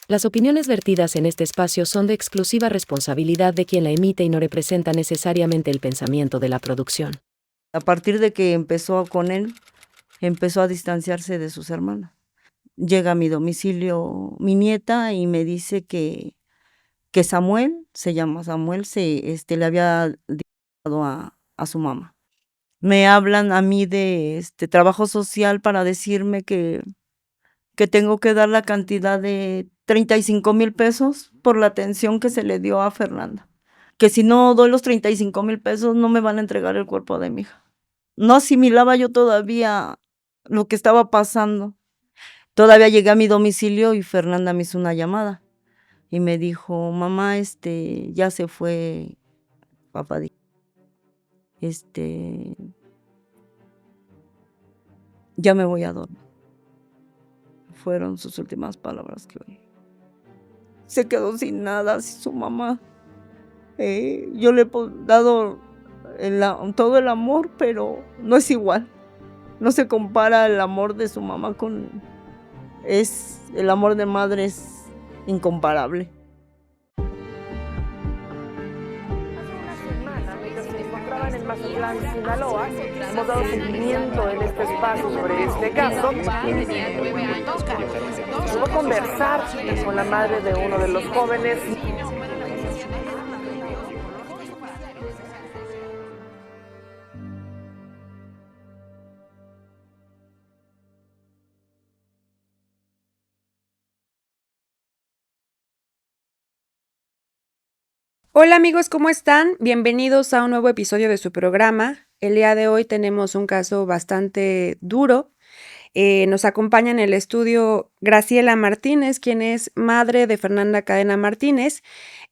Las opiniones vertidas en este espacio son de exclusiva responsabilidad de quien la emite y no representa necesariamente el pensamiento de la producción. A partir de que empezó con él, empezó a distanciarse de sus hermanas. Llega a mi domicilio mi nieta y me dice que Samuel, se llama Samuel, le había dado a su mamá. Me hablan a mí de trabajo social para decirme que tengo que dar la cantidad de 35,000 pesos por la atención que se le dio a Fernanda. Que si no doy los 35,000 pesos no me van a entregar el cuerpo de mi hija. No asimilaba yo todavía lo que estaba pasando. Todavía llegué a mi domicilio y Fernanda me hizo una llamada y me dijo, mamá, ya se fue papá, ya me voy a dormir. Fueron sus últimas palabras que oí. Se quedó sin nada, sin su mamá. Yo le he dado todo el amor, pero no es igual. No se compara el amor de su mamá el amor de madre es incomparable. En el Mazatlán, Sinaloa, hemos dado seguimiento en este espacio sobre este caso. Voy a conversar con la madre de uno de los jóvenes. Hola amigos, ¿cómo están? Bienvenidos a un nuevo episodio de su programa. El día de hoy tenemos un caso bastante duro. Nos acompaña en el estudio Graciela Martínez, quien es madre de Fernanda Cadena Martínez,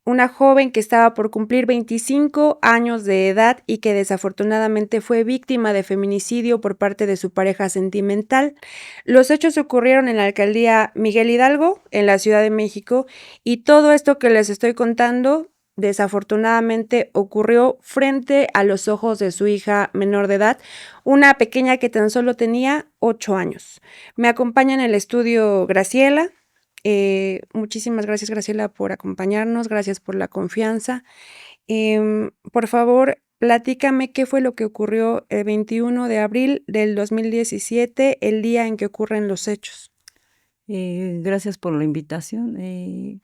una joven que estaba por cumplir 25 años de edad y que desafortunadamente fue víctima de feminicidio por parte de su pareja sentimental. Los hechos ocurrieron en la alcaldía Miguel Hidalgo, en la Ciudad de México, y todo esto que les estoy contando desafortunadamente ocurrió frente a los ojos de su hija menor de edad, una pequeña que tan solo tenía 8 años. Me acompaña en el estudio Graciela. Muchísimas gracias, Graciela, por acompañarnos, gracias por la confianza. Por favor, platícame qué fue lo que ocurrió el 21 de abril del 2017, el día en que ocurren los hechos. Gracias por la invitación.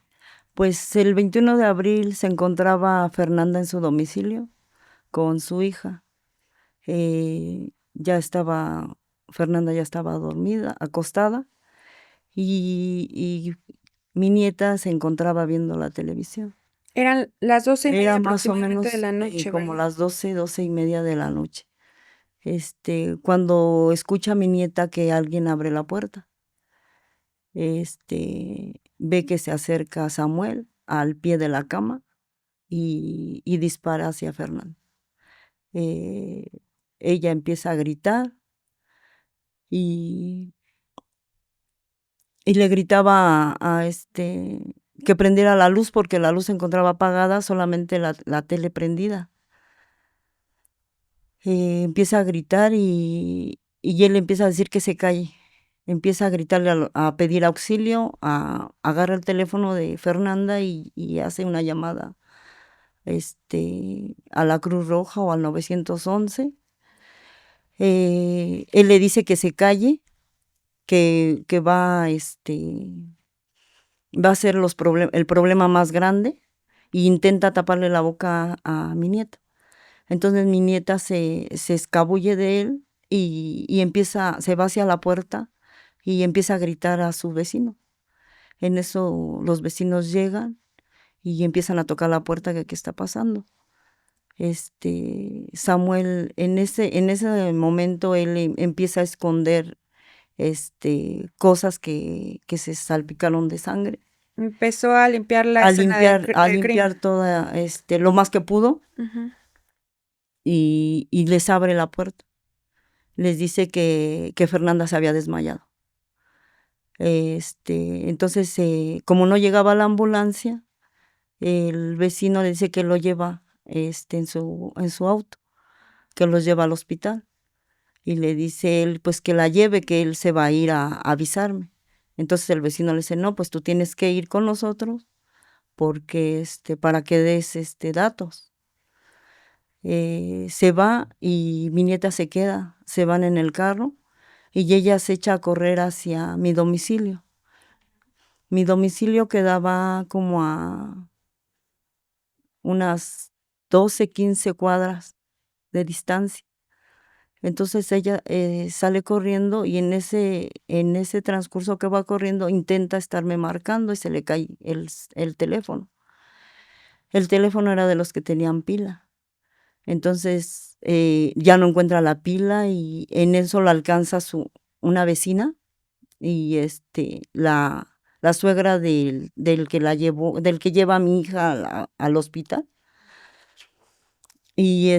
Pues el 21 de abril se encontraba Fernanda en su domicilio con su hija. Fernanda ya estaba dormida, acostada, y mi nieta se encontraba viendo la televisión. Eran las 12:30 Era más o menos aproximadamente de la noche, como ¿verdad? las 12:30 de la noche. Cuando escucha a mi nieta que alguien abre la puerta, ve que se acerca Samuel al pie de la cama y dispara hacia Fernanda. Ella empieza a gritar y le gritaba que prendiera la luz porque la luz se encontraba apagada, solamente la tele prendida. Empieza a gritar y él empieza a decir que se calle. Empieza a gritarle, a pedir auxilio, agarra el teléfono de Fernanda y hace una llamada a la Cruz Roja o al 911. Él le dice que se calle, que va a ser el problema más grande, e intenta taparle la boca a mi nieta. Entonces mi nieta se escabulle de él y se va hacia la puerta y empieza a gritar a su vecino. En eso los vecinos llegan y empiezan a tocar la puerta que qué está pasando. Samuel, en ese momento él empieza a esconder cosas que se salpicaron de sangre. Empezó a limpiar la escena del crimen. Limpiar toda, lo más que pudo. Uh-huh. Y les abre la puerta. Les dice que Fernanda se había desmayado. Entonces, como no llegaba la ambulancia, el vecino le dice que lo lleva en su auto, que los lleva al hospital. Y le dice él, pues que la lleve, que él se va a ir a avisarme. Entonces el vecino le dice, no, pues tú tienes que ir con nosotros porque para que des datos. Se va y mi nieta se queda, se van en el carro y ella se echa a correr hacia mi domicilio. Mi domicilio quedaba como a unas 12, 15 cuadras de distancia. Entonces ella sale corriendo y en ese transcurso que va corriendo intenta estarme marcando y se le cae el teléfono. El teléfono era de los que tenían pila. Entonces ya no encuentra la pila y en eso la alcanza una vecina y la suegra del que la llevó, del que lleva a mi hija al hospital. Y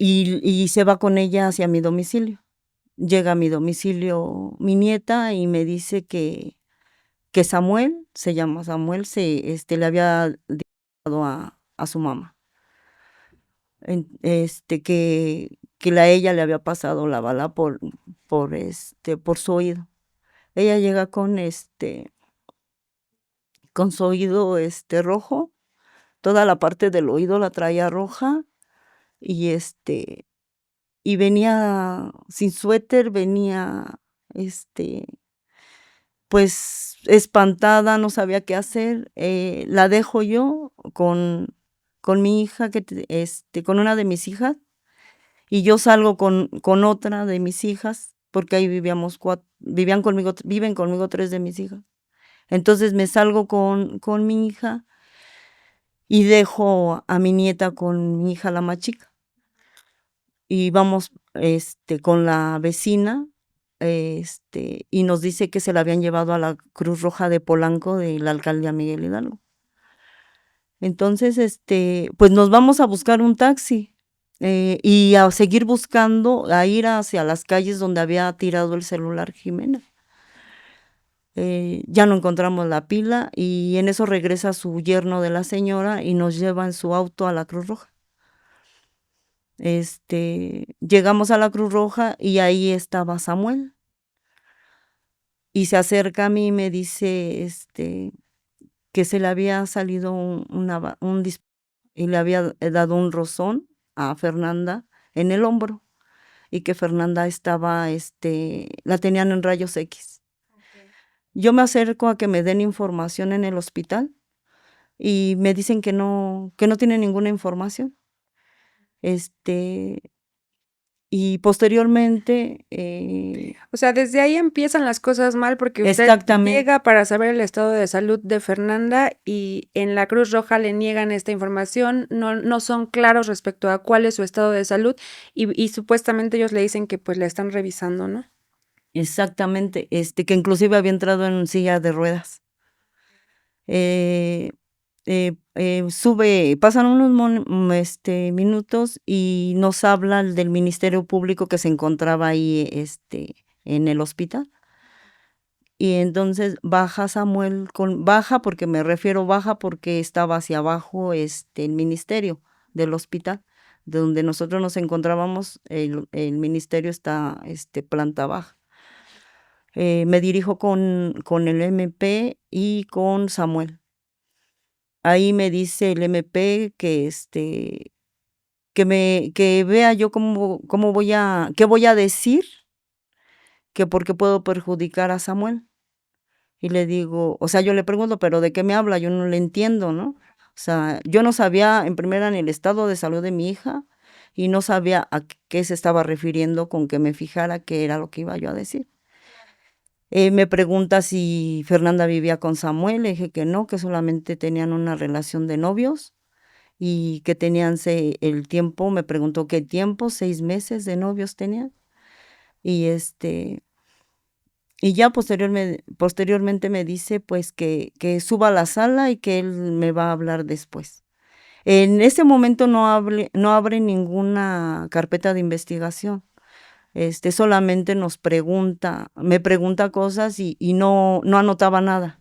y se va con ella hacia mi domicilio. Llega a mi domicilio mi nieta y me dice que Samuel, se llama Samuel, le había dado a su mamá. Ella le había pasado la bala por su oído. Ella llega con su oído rojo, toda la parte del oído la traía roja y y venía sin suéter, venía pues espantada, no sabía qué hacer. La dejo yo con mi hija, con una de mis hijas, y yo salgo con otra de mis hijas, porque ahí viven conmigo 3 de mis hijas. Entonces me salgo con mi hija y dejo a mi nieta con mi hija, la más chica. Y vamos con la vecina, y nos dice que se la habían llevado a la Cruz Roja de Polanco de la alcaldía Miguel Hidalgo. Entonces, pues nos vamos a buscar un taxi y a seguir buscando, a ir hacia las calles donde había tirado el celular Jimena. Ya no encontramos la pila y en eso regresa su yerno de la señora y nos lleva en su auto a la Cruz Roja. Llegamos a la Cruz Roja y ahí estaba Samuel. Y se acerca a mí y me dice que se le había salido un disparo y le había dado un rozón a Fernanda en el hombro y que Fernanda la tenían en rayos X. Okay. Yo me acerco a que me den información en el hospital y me dicen que no tienen ninguna información. Y posteriormente... O sea, desde ahí empiezan las cosas mal porque usted llega para saber el estado de salud de Fernanda y en la Cruz Roja le niegan esta información, no son claros respecto a cuál es su estado de salud y supuestamente ellos le dicen que pues la están revisando, ¿no? Exactamente, que inclusive había entrado en silla de ruedas. Pasan unos minutos y nos habla del Ministerio Público que se encontraba ahí en el hospital. Y entonces baja Samuel, baja porque me refiero baja porque estaba hacia abajo el ministerio del hospital, de donde nosotros nos encontrábamos, el ministerio está planta baja. Me dirijo con el MP y con Samuel. Ahí me dice el MP que vea yo qué voy a decir, que porque puedo perjudicar a Samuel. Y le digo, o sea, yo le pregunto, ¿pero de qué me habla? Yo no le entiendo, ¿no? O sea, yo no sabía en primera ni el estado de salud de mi hija y no sabía a qué se estaba refiriendo con que me fijara qué era lo que iba yo a decir. Me pregunta si Fernanda vivía con Samuel, le dije que no, que solamente tenían una relación de novios y que tenían el tiempo, me preguntó qué tiempo, 6 meses de novios tenían. Y y ya posteriormente me dice pues que suba a la sala y que él me va a hablar después. En ese momento no abre ninguna carpeta de investigación. Solamente me pregunta cosas y no anotaba nada.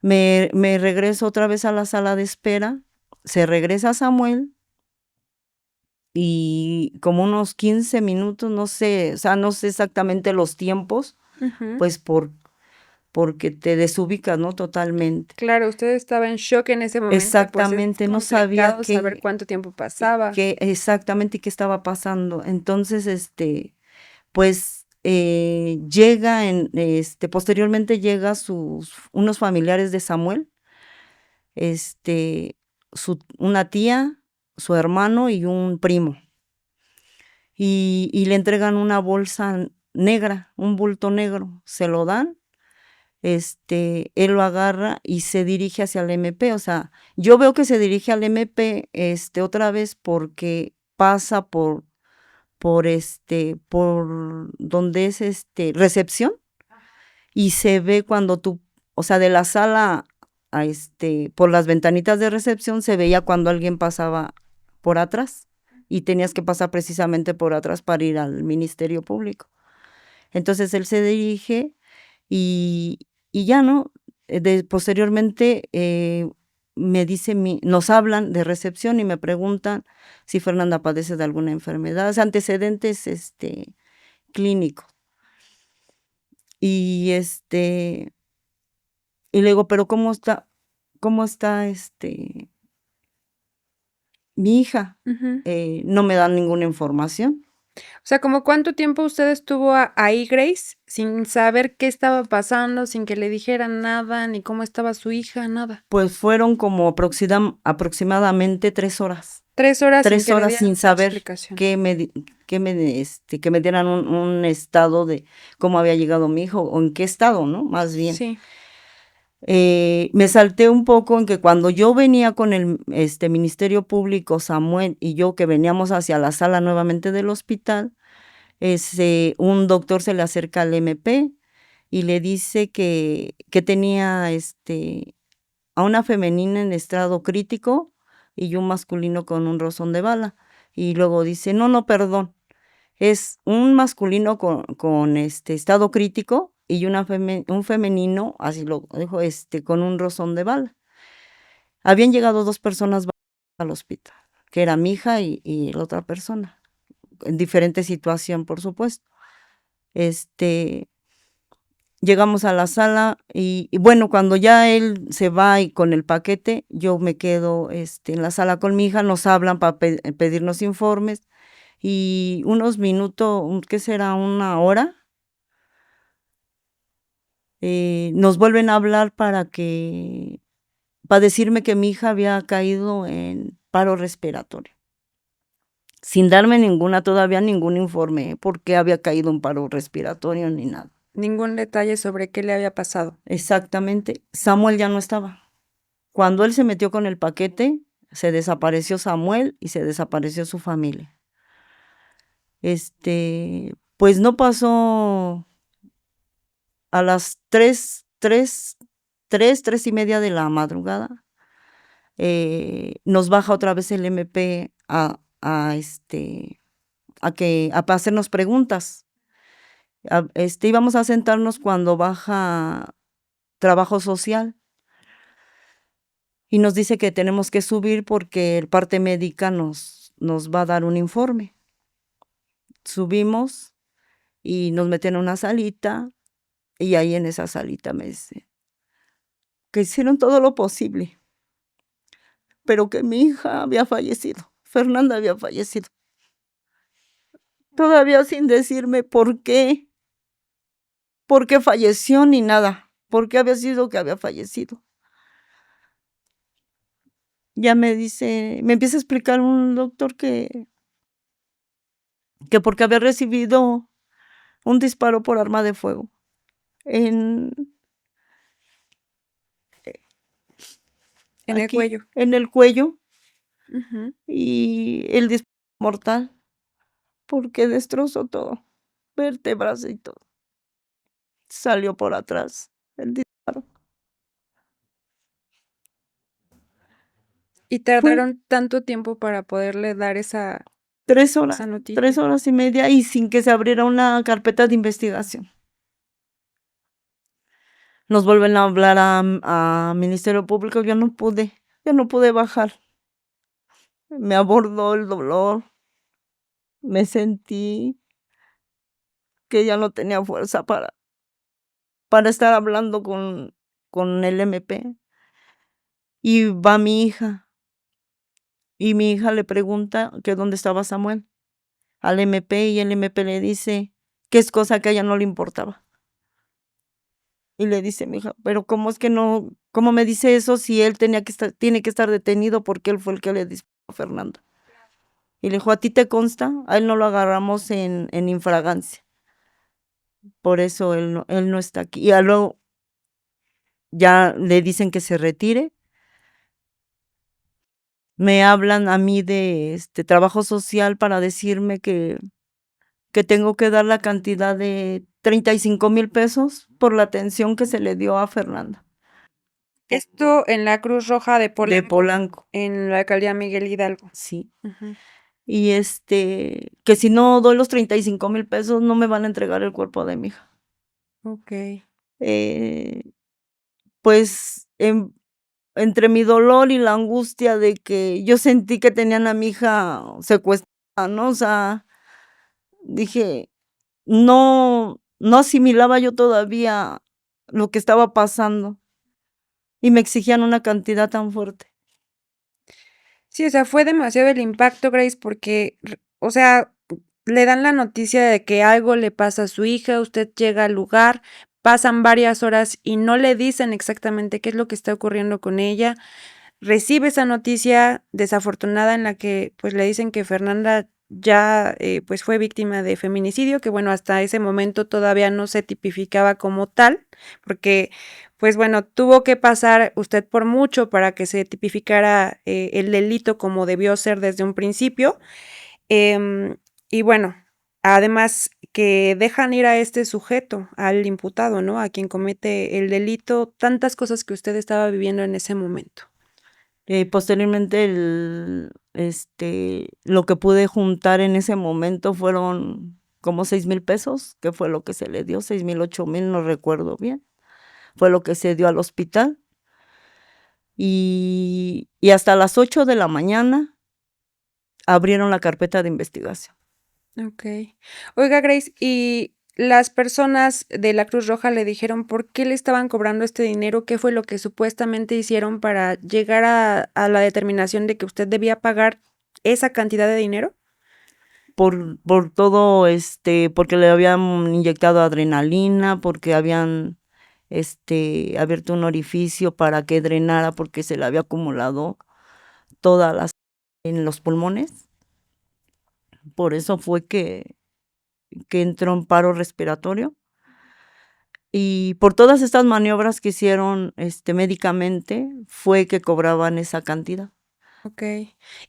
Me regreso otra vez a la sala de espera, se regresa Samuel y como unos 15 minutos, no sé, o sea, no sé exactamente los tiempos, Ujú. pues porque te desubicas, ¿no? Totalmente. Claro, usted estaba en shock en ese momento, pues es Exactamente, no sabía complicado saber cuánto tiempo pasaba. exactamente qué estaba pasando. Entonces, pues posteriormente llega unos familiares de Samuel, una tía, su hermano y un primo. Y le entregan una bolsa negra, un bulto negro, se lo dan, él lo agarra y se dirige hacia el MP. O sea, yo veo que se dirige al MP, otra vez porque pasa por donde es recepción, y se ve cuando tú, o sea, de la sala por las ventanitas de recepción se veía cuando alguien pasaba por atrás y tenías que pasar precisamente por atrás para ir al Ministerio Público. Entonces él se dirige y, y ya, ¿no? Posteriormente nos hablan de recepción y me preguntan si Fernanda padece de alguna enfermedad, o sea, antecedentes clínicos. Y y le digo, pero cómo está mi hija? Ujú. No me dan ninguna información. O sea, ¿como cuánto tiempo usted estuvo ahí, Grace, sin saber qué estaba pasando, sin que le dijeran nada, ni cómo estaba su hija, nada? Pues fueron como aproximadamente 3 horas. 3 horas sin 3 que le horas dieran sin una saber explicación. que me dieran un estado de cómo había llegado mi hijo, o en qué estado, ¿no? Más bien. Sí. Me salté un poco en que cuando yo venía con el Ministerio Público, Samuel y yo, que veníamos hacia la sala nuevamente del hospital, un doctor se le acerca al MP y le dice que tenía a una femenina en estado crítico y un masculino con un rozón de bala. Y luego dice, no, no, perdón, es un masculino con estado crítico y un femenino, así lo dijo, con un rozón de bala. Habían llegado 2 personas al hospital, que era mi hija y la otra persona, en diferente situación, por supuesto. Llegamos a la sala y bueno, cuando ya él se va y con el paquete, yo me quedo en la sala con mi hija, nos hablan para pedirnos informes y unos minutos, ¿qué será? 1 hora, nos vuelven a hablar para decirme que mi hija había caído en paro respiratorio, sin darme todavía ningún informe, por qué había caído en paro respiratorio ni nada. Ningún detalle sobre qué le había pasado. Exactamente, Samuel ya no estaba. Cuando él se metió con el paquete, se desapareció Samuel y se desapareció su familia. Pues no pasó a las 3:30 de la madrugada. Nos baja otra vez el MP a hacernos preguntas. Íbamos a sentarnos cuando baja trabajo social y nos dice que tenemos que subir porque el parte médica nos va a dar un informe. Subimos y nos meten en una salita y ahí en esa salita me dice que hicieron todo lo posible, pero que mi hija había fallecido, Fernanda había fallecido. Todavía sin decirme por qué falleció ni nada, por qué había sido que había fallecido. Ya me empieza a explicar un doctor que porque había recibido un disparo por arma de fuego en En el aquí, cuello. en el cuello, Ujú. y el disparo mortal, porque destrozó todo, vértebras y todo. Salió por atrás el disparo. Y Fue tardaron tanto tiempo para poderle dar esa 3 horas, noticia. 3 horas y media, y sin que se abriera una carpeta de investigación. Nos vuelven a hablar a Ministerio Público, yo no pude bajar. Me abordó el dolor, me sentí que ya no tenía fuerza para estar hablando con el MP. Y va mi hija, y mi hija le pregunta que dónde estaba Samuel al MP, y el MP le dice que es cosa que a ella no le importaba. Y le dice mi hija, pero ¿cómo es que no, cómo me dice eso si él tiene que estar detenido porque él fue el que le disparó a Fernanda? Y le dijo, ¿a ti te consta? A él no lo agarramos en infragancia. Por eso él no está aquí. Y luego ya le dicen que se retire. Me hablan a mí de trabajo social para decirme que tengo que dar la cantidad de 35,000 pesos por la atención que se le dio a Fernanda. Esto en la Cruz Roja de De Polanco, Polanco, en la alcaldía Miguel Hidalgo. sí. Ujú. Y que si no doy los 35,000 pesos, no me van a entregar el cuerpo de mi hija. Ok. Eh, pues entre mi dolor y la angustia de que yo sentí que tenían a mi hija secuestrada, ¿no? O sea, dije, no asimilaba yo todavía lo que estaba pasando y me exigían una cantidad tan fuerte. Sí, o sea, fue demasiado el impacto, Grace, porque, o sea, le dan la noticia de que algo le pasa a su hija, usted llega al lugar, pasan varias horas y no le dicen exactamente qué es lo que está ocurriendo con ella. Recibe esa noticia desafortunada en la que pues le dicen que Fernanda ya pues fue víctima de feminicidio, que bueno, hasta ese momento todavía no se tipificaba como tal, porque pues bueno, tuvo que pasar usted por mucho para que se tipificara el delito como debió ser desde un principio. Em, y bueno, además que dejan ir a este sujeto, al imputado, ¿no? A quien comete el delito, tantas cosas que usted estaba viviendo en ese momento. Posteriormente, lo que pude juntar en ese momento fueron como 6,000 pesos, que fue lo que se le dio, 6,000, 8,000, no recuerdo bien. Fue lo que se dio al hospital. Y hasta las 8 de la mañana abrieron la carpeta de investigación. Ok. Oiga, Grace, ¿y las personas de la Cruz Roja le dijeron por qué le estaban cobrando este dinero? ¿Qué fue lo que supuestamente hicieron para llegar a la determinación de que usted debía pagar esa cantidad de dinero? Por todo, porque le habían inyectado adrenalina, porque habían abierto un orificio para que drenara, porque se le había acumulado todas las en los pulmones. Por eso fue que entró en paro respiratorio. Y por todas estas maniobras que hicieron médicamente, fue que cobraban esa cantidad. Ok.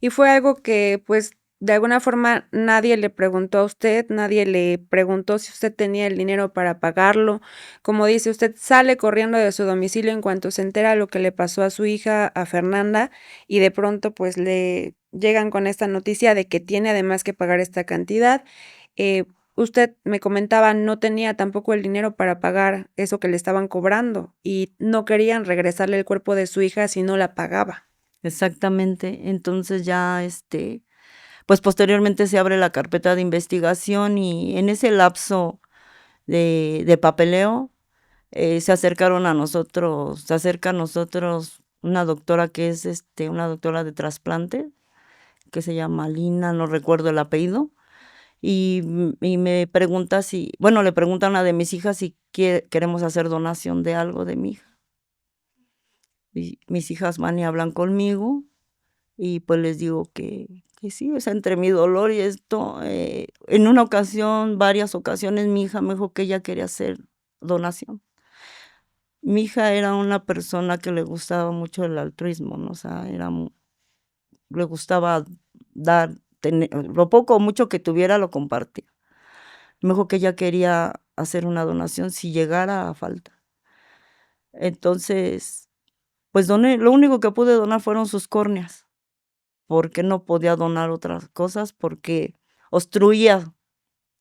Y fue algo que, pues, de alguna forma nadie le preguntó a usted, nadie le preguntó si usted tenía el dinero para pagarlo. Como dice, usted sale corriendo de su domicilio en cuanto se entera lo que le pasó a su hija, a Fernanda, y de pronto, pues, le llegan con esta noticia de que tiene además que pagar esta cantidad. Eh, Usted me comentaba, no tenía tampoco el dinero para pagar eso que le estaban cobrando y no querían regresarle el cuerpo de su hija si no la pagaba. Exactamente. Entonces ya, pues posteriormente se abre la carpeta de investigación y en ese lapso de papeleo se acercaron a nosotros, se acerca a nosotros una doctora que es una doctora de trasplante, que se llama Lina, no recuerdo el apellido, y me pregunta bueno, le pregunta a una de mis hijas si queremos hacer donación de algo de mi hija. Y mis hijas van y hablan conmigo. Y pues les digo que sí, o sea, entre mi dolor y esto, en una ocasión, varias ocasiones, mi hija me dijo que ella quería hacer donación. Mi hija era una persona que le gustaba mucho el altruismo, ¿no? O sea, le gustaba dar, lo poco o mucho que tuviera lo compartía. Me dijo que ella quería hacer una donación si llegara a falta. Entonces, pues doné, lo único que pude donar fueron sus córneas, porque no podía donar otras cosas, porque obstruía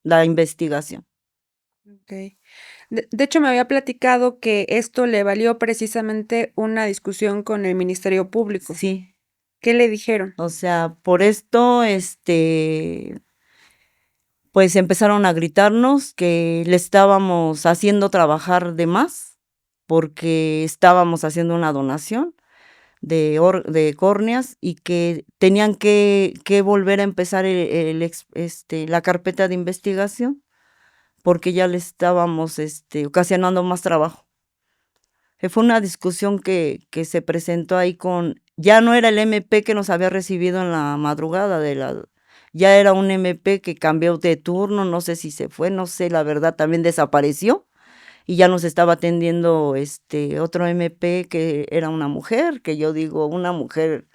la investigación. Ok. De hecho, me había platicado que esto le valió precisamente una discusión con el Ministerio Público. Sí, ¿Qué le dijeron? o sea, por esto, pues empezaron a gritarnos que le estábamos haciendo trabajar de más porque estábamos haciendo una donación de córneas y que tenían que volver a empezar la carpeta de investigación porque ya le estábamos ocasionando más trabajo. Fue una discusión que se presentó ahí ya no era el MP que nos había recibido en la madrugada, ya era un MP que cambió de turno, no sé si se fue, no sé, la verdad, también desapareció, y ya nos estaba atendiendo otro MP que era una mujer, que yo digo, una mujer,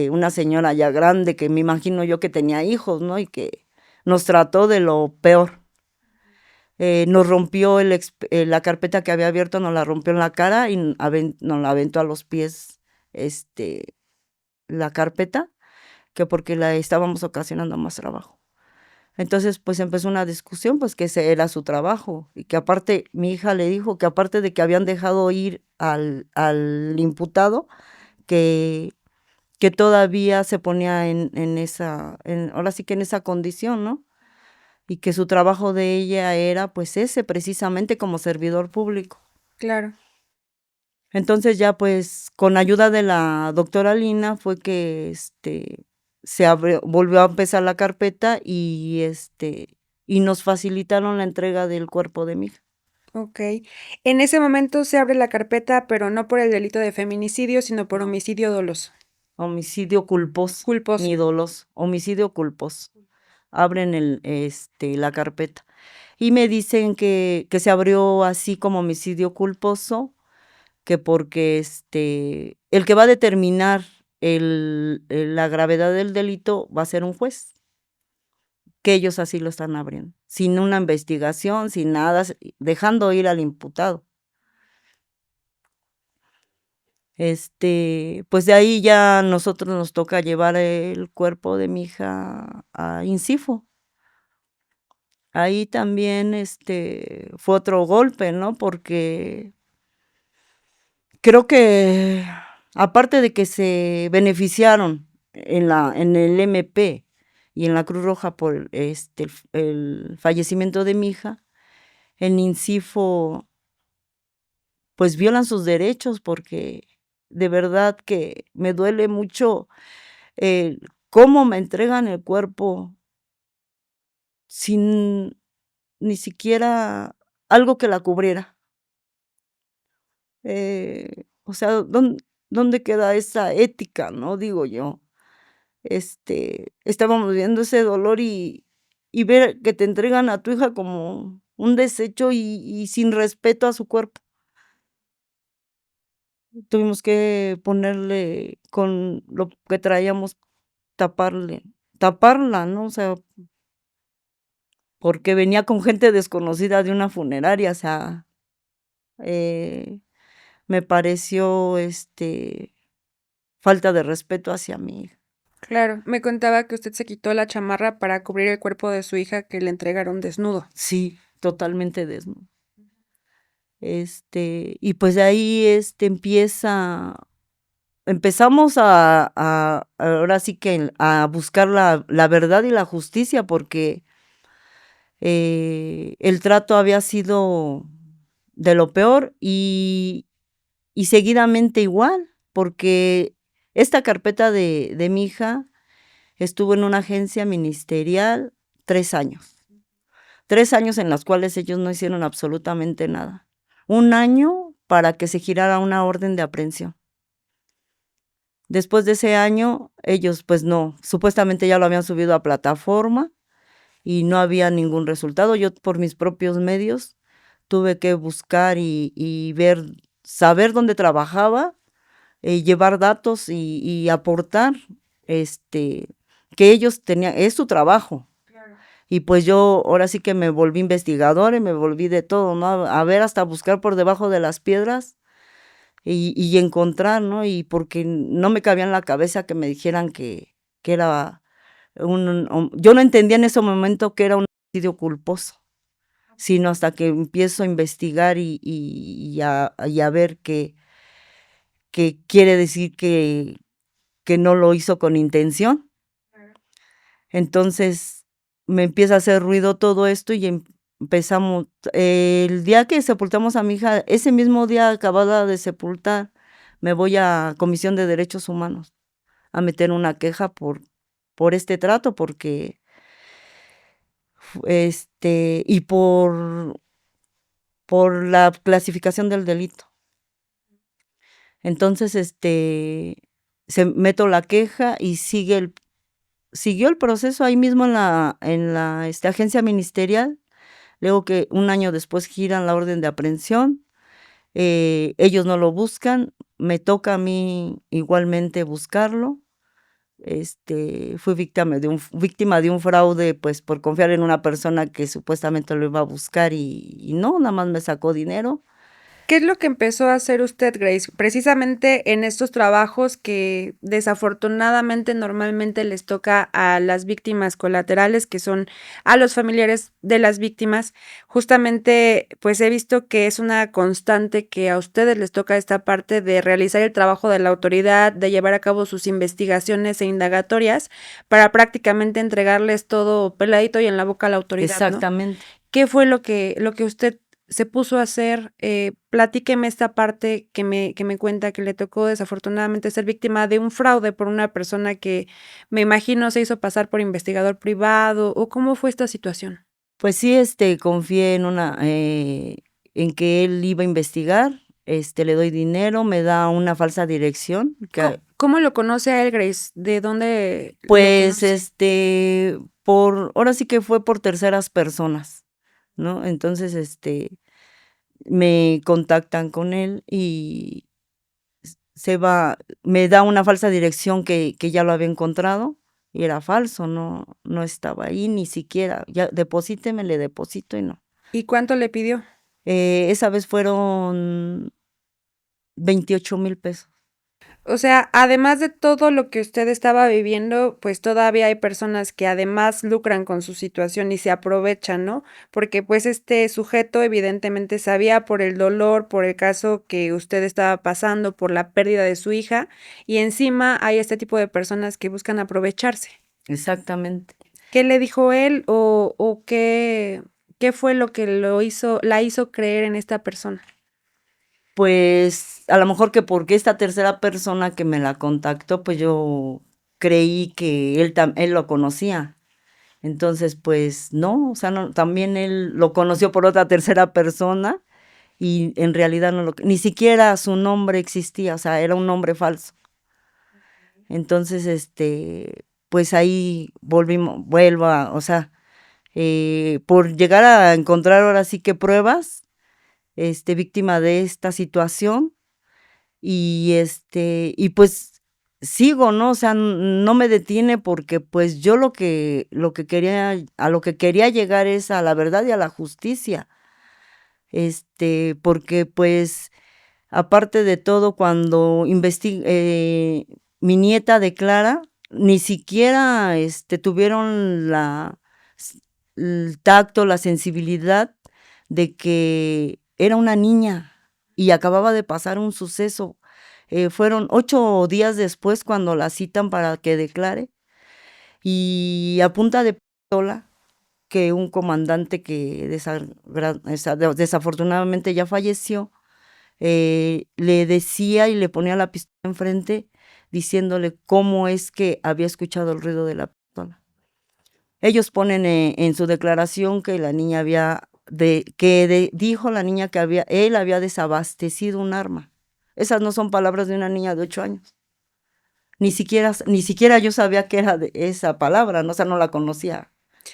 una señora ya grande, que me imagino yo que tenía hijos, ¿no? Y que nos trató de lo peor. Nos rompió la carpeta que había abierto, nos la rompió en la cara y nos la aventó a los pies la carpeta, que porque la estábamos ocasionando más trabajo. Entonces, pues empezó una discusión, pues que ese era su trabajo, y que aparte, mi hija le dijo que aparte de que habían dejado ir al imputado, que todavía se ponía ahora sí que en esa condición, ¿no? Y que su trabajo de ella era pues ese, precisamente como servidor público. Claro. Entonces ya pues con ayuda de la doctora Lina fue que volvió a empezar la carpeta y nos facilitaron la entrega del cuerpo de mi hija. Ok. En ese momento se abre la carpeta, pero no por el delito de feminicidio, sino por homicidio doloso. Homicidio culposo. Culposo. Ni doloso, homicidio culposo. Abren la carpeta. Y me dicen que se abrió así como homicidio culposo, que porque el que va a determinar la gravedad del delito va a ser un juez, que ellos así lo están abriendo, sin una investigación, sin nada, dejando ir al imputado. Pues de ahí ya a nosotros nos toca llevar el cuerpo de mi hija a Incifo. Ahí también fue otro golpe, ¿no? Porque creo que aparte de que se beneficiaron en el MP y en la Cruz Roja por el fallecimiento de mi hija, en Incifo pues violan sus derechos, porque de verdad que me duele mucho cómo me entregan el cuerpo sin ni siquiera algo que la cubriera. O sea, ¿dónde queda esa ética, no? Digo yo. Estábamos viendo ese dolor y ver que te entregan a tu hija como un desecho y sin respeto a su cuerpo. Tuvimos que ponerle con lo que traíamos, taparla, ¿no? O sea, porque venía con gente desconocida de una funeraria, o sea, me pareció falta de respeto hacia mi hija. Claro, me contaba que usted se quitó la chamarra para cubrir el cuerpo de su hija que le entregaron desnudo. Sí, totalmente desnudo. Y pues de ahí empezamos ahora sí que a buscar la verdad y la justicia, porque el trato había sido de lo peor y seguidamente igual, porque esta carpeta de mi hija estuvo en una agencia ministerial 3 años. 3 años en los cuales ellos no hicieron absolutamente nada. 1 año para que se girara una orden de aprehensión. Después de ese año, ellos pues no, supuestamente ya lo habían subido a plataforma y no había ningún resultado. Yo por mis propios medios tuve que buscar y ver, saber dónde trabajaba, llevar datos y aportar, que ellos tenían, es su trabajo. Claro. Y pues yo ahora sí que me volví investigadora y me volví de todo, ¿no? A ver, hasta buscar por debajo de las piedras y encontrar, ¿no? Y porque no me cabía en la cabeza que me dijeran que era yo no entendía en ese momento que era un homicidio culposo, sino hasta que empiezo a investigar y a ver que quiere decir que no lo hizo con intención. Entonces, me empieza a hacer ruido todo esto y empezamos, el día que sepultamos a mi hija, ese mismo día acabada de sepultar, me voy a Comisión de Derechos Humanos a meter una queja por este trato, porque, y por la clasificación del delito. Entonces, meto la queja y siguió el proceso ahí mismo en la agencia ministerial. Luego que un año después giran la orden de aprehensión, ellos no lo buscan, me toca a mí igualmente buscarlo. Fui víctima de un fraude, pues por confiar en una persona que supuestamente lo iba a buscar y no, nada más me sacó dinero. ¿Qué es lo que empezó a hacer usted, Grace? Precisamente en estos trabajos que desafortunadamente normalmente les toca a las víctimas colaterales, que son a los familiares de las víctimas, justamente pues he visto que es una constante que a ustedes les toca esta parte de realizar el trabajo de la autoridad, de llevar a cabo sus investigaciones e indagatorias para prácticamente entregarles todo peladito y en la boca a la autoridad, ¿no? Exactamente. ¿Qué fue lo que usted se puso a hacer? Platíqueme esta parte que me cuenta que le tocó desafortunadamente ser víctima de un fraude por una persona que me imagino se hizo pasar por investigador privado, ¿o cómo fue esta situación? Pues sí, confié en que él iba a investigar, le doy dinero, me da una falsa dirección. ¿Cómo lo conoce a él, Grace? ¿De dónde lo Pues, conoce? ahora sí que fue por terceras personas, ¿no? Entonces, me contactan con él y me da una falsa dirección que ya lo había encontrado y era falso, no estaba ahí ni siquiera. Ya deposíteme, le deposito y no. ¿Y cuánto le pidió? Esa vez fueron 28,000 pesos. O sea, además de todo lo que usted estaba viviendo, pues todavía hay personas que además lucran con su situación y se aprovechan, ¿no? Porque pues este sujeto evidentemente sabía por el dolor, por el caso que usted estaba pasando, por la pérdida de su hija, y encima hay este tipo de personas que buscan aprovecharse. Exactamente. ¿Qué le dijo él o qué fue lo que la hizo creer en esta persona? Pues a lo mejor que porque esta tercera persona que me la contactó, pues yo creí que él lo conocía. Entonces, pues no, o sea, no, también él lo conoció por otra tercera persona y en realidad ni siquiera su nombre existía, o sea, era un nombre falso. Entonces, pues ahí o sea, por llegar a encontrar ahora sí que pruebas, víctima de esta situación y pues sigo, ¿no? O sea, no me detiene porque pues yo a lo que quería llegar es a la verdad y a la justicia. Porque pues aparte de todo, cuando mi nieta declara, ni siquiera tuvieron el tacto, la sensibilidad de que era una niña y acababa de pasar un suceso. Fueron 8 días después cuando la citan para que declare y a punta de pistola que un comandante que desafortunadamente ya falleció, le decía y le ponía la pistola enfrente diciéndole cómo es que había escuchado el ruido de la pistola. Ellos ponen en su declaración que la niña dijo la niña que él había desabastecido un arma. Esas no son palabras de una niña de 8 años. Ni siquiera yo sabía que era de esa palabra, ¿no? O sea, no la conocía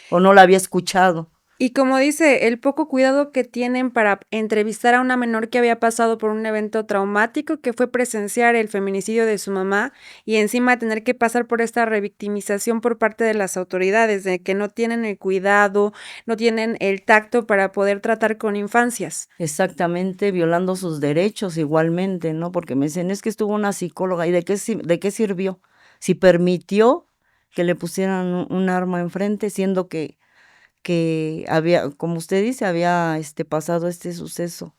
o no la había escuchado. Y como dice, el poco cuidado que tienen para entrevistar a una menor que había pasado por un evento traumático, que fue presenciar el feminicidio de su mamá y encima tener que pasar por esta revictimización por parte de las autoridades, de que no tienen el cuidado, no tienen el tacto para poder tratar con infancias. Exactamente, violando sus derechos igualmente, ¿no? Porque me dicen, es que estuvo una psicóloga, ¿y de qué sirvió? Si permitió que le pusieran un arma enfrente, siendo que había, como usted dice, había pasado este suceso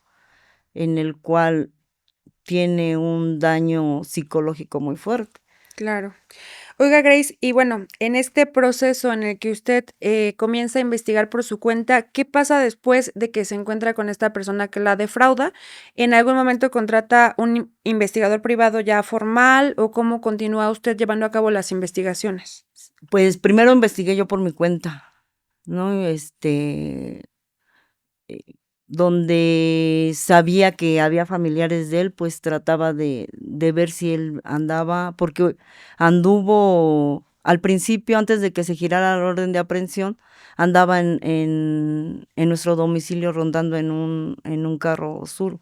en el cual tiene un daño psicológico muy fuerte. Claro. Oiga, Grace, y bueno, en este proceso en el que usted comienza a investigar por su cuenta, ¿qué pasa después de que se encuentra con esta persona que la defrauda? ¿En algún momento contrata un investigador privado ya formal o cómo continúa usted llevando a cabo las investigaciones? Pues primero investigué yo por mi cuenta, ¿no? Donde sabía que había familiares de él, pues trataba de ver si él andaba, porque anduvo al principio, antes de que se girara la orden de aprehensión, andaba en nuestro domicilio rondando en un carro sur.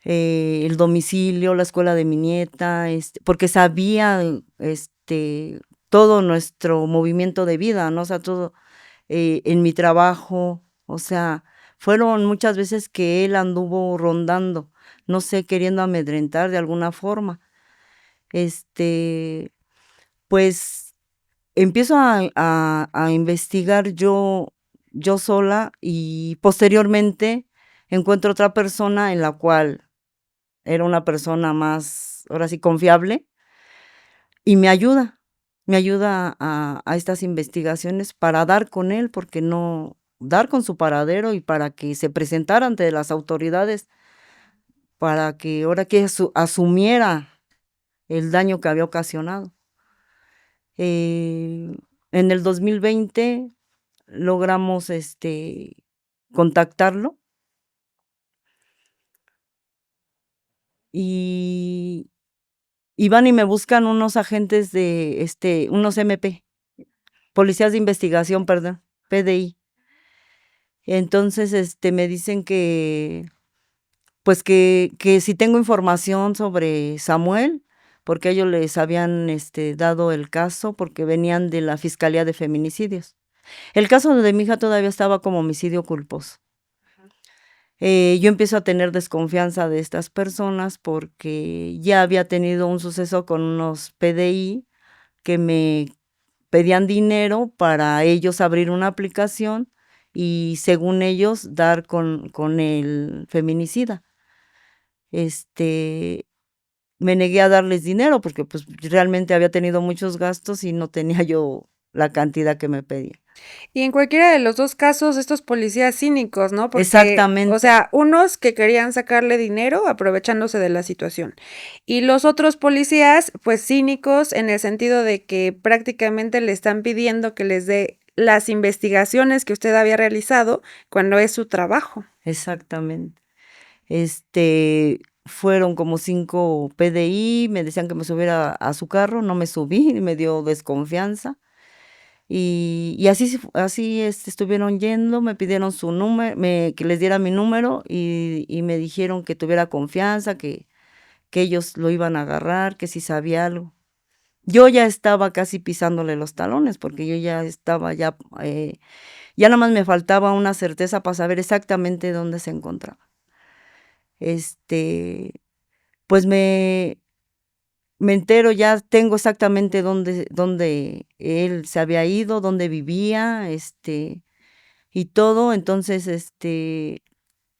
El domicilio, la escuela de mi nieta, porque sabía todo nuestro movimiento de vida, ¿no? O sea, todo en mi trabajo, o sea, fueron muchas veces que él anduvo rondando, no sé, queriendo amedrentar de alguna forma. Pues empiezo a investigar yo sola y posteriormente encuentro otra persona en la cual era una persona más, ahora sí, confiable, y me ayuda a estas investigaciones para dar con él, porque no, dar con su paradero y para que se presentara ante las autoridades, para que ahora que asumiera el daño que había ocasionado. Eh, en el 2020 logramos contactarlo y van y me buscan unos agentes de unos MP, policías de investigación, perdón, PDI. Entonces, me dicen pues que si tengo información sobre Samuel, porque ellos les habían dado el caso, porque venían de la Fiscalía de Feminicidios. El caso de mi hija todavía estaba como homicidio culposo. Yo empiezo a tener desconfianza de estas personas porque ya había tenido un suceso con unos PDI que me pedían dinero para ellos abrir una aplicación y según ellos dar con el feminicida. Me negué a darles dinero porque pues realmente había tenido muchos gastos y no tenía yo la cantidad que me pedían. Y en cualquiera de los dos casos, estos policías cínicos, ¿no? Porque, Exactamente. o sea, unos que querían sacarle dinero aprovechándose de la situación. Y los otros policías, pues cínicos en el sentido de que prácticamente le están pidiendo que les dé las investigaciones que usted había realizado cuando es su trabajo. Exactamente. Fueron como 5 PDI, me decían que me subiera a su carro, no me subí, me dio desconfianza. Y así estuvieron yendo, me pidieron su número, que les diera mi número y me dijeron que tuviera confianza, que ellos lo iban a agarrar, que si sabía algo. Yo ya estaba casi pisándole los talones porque yo ya estaba ya nada más me faltaba una certeza para saber exactamente dónde se encontraba. Pues me entero, ya tengo exactamente dónde él se había ido, dónde vivía, y todo. Entonces,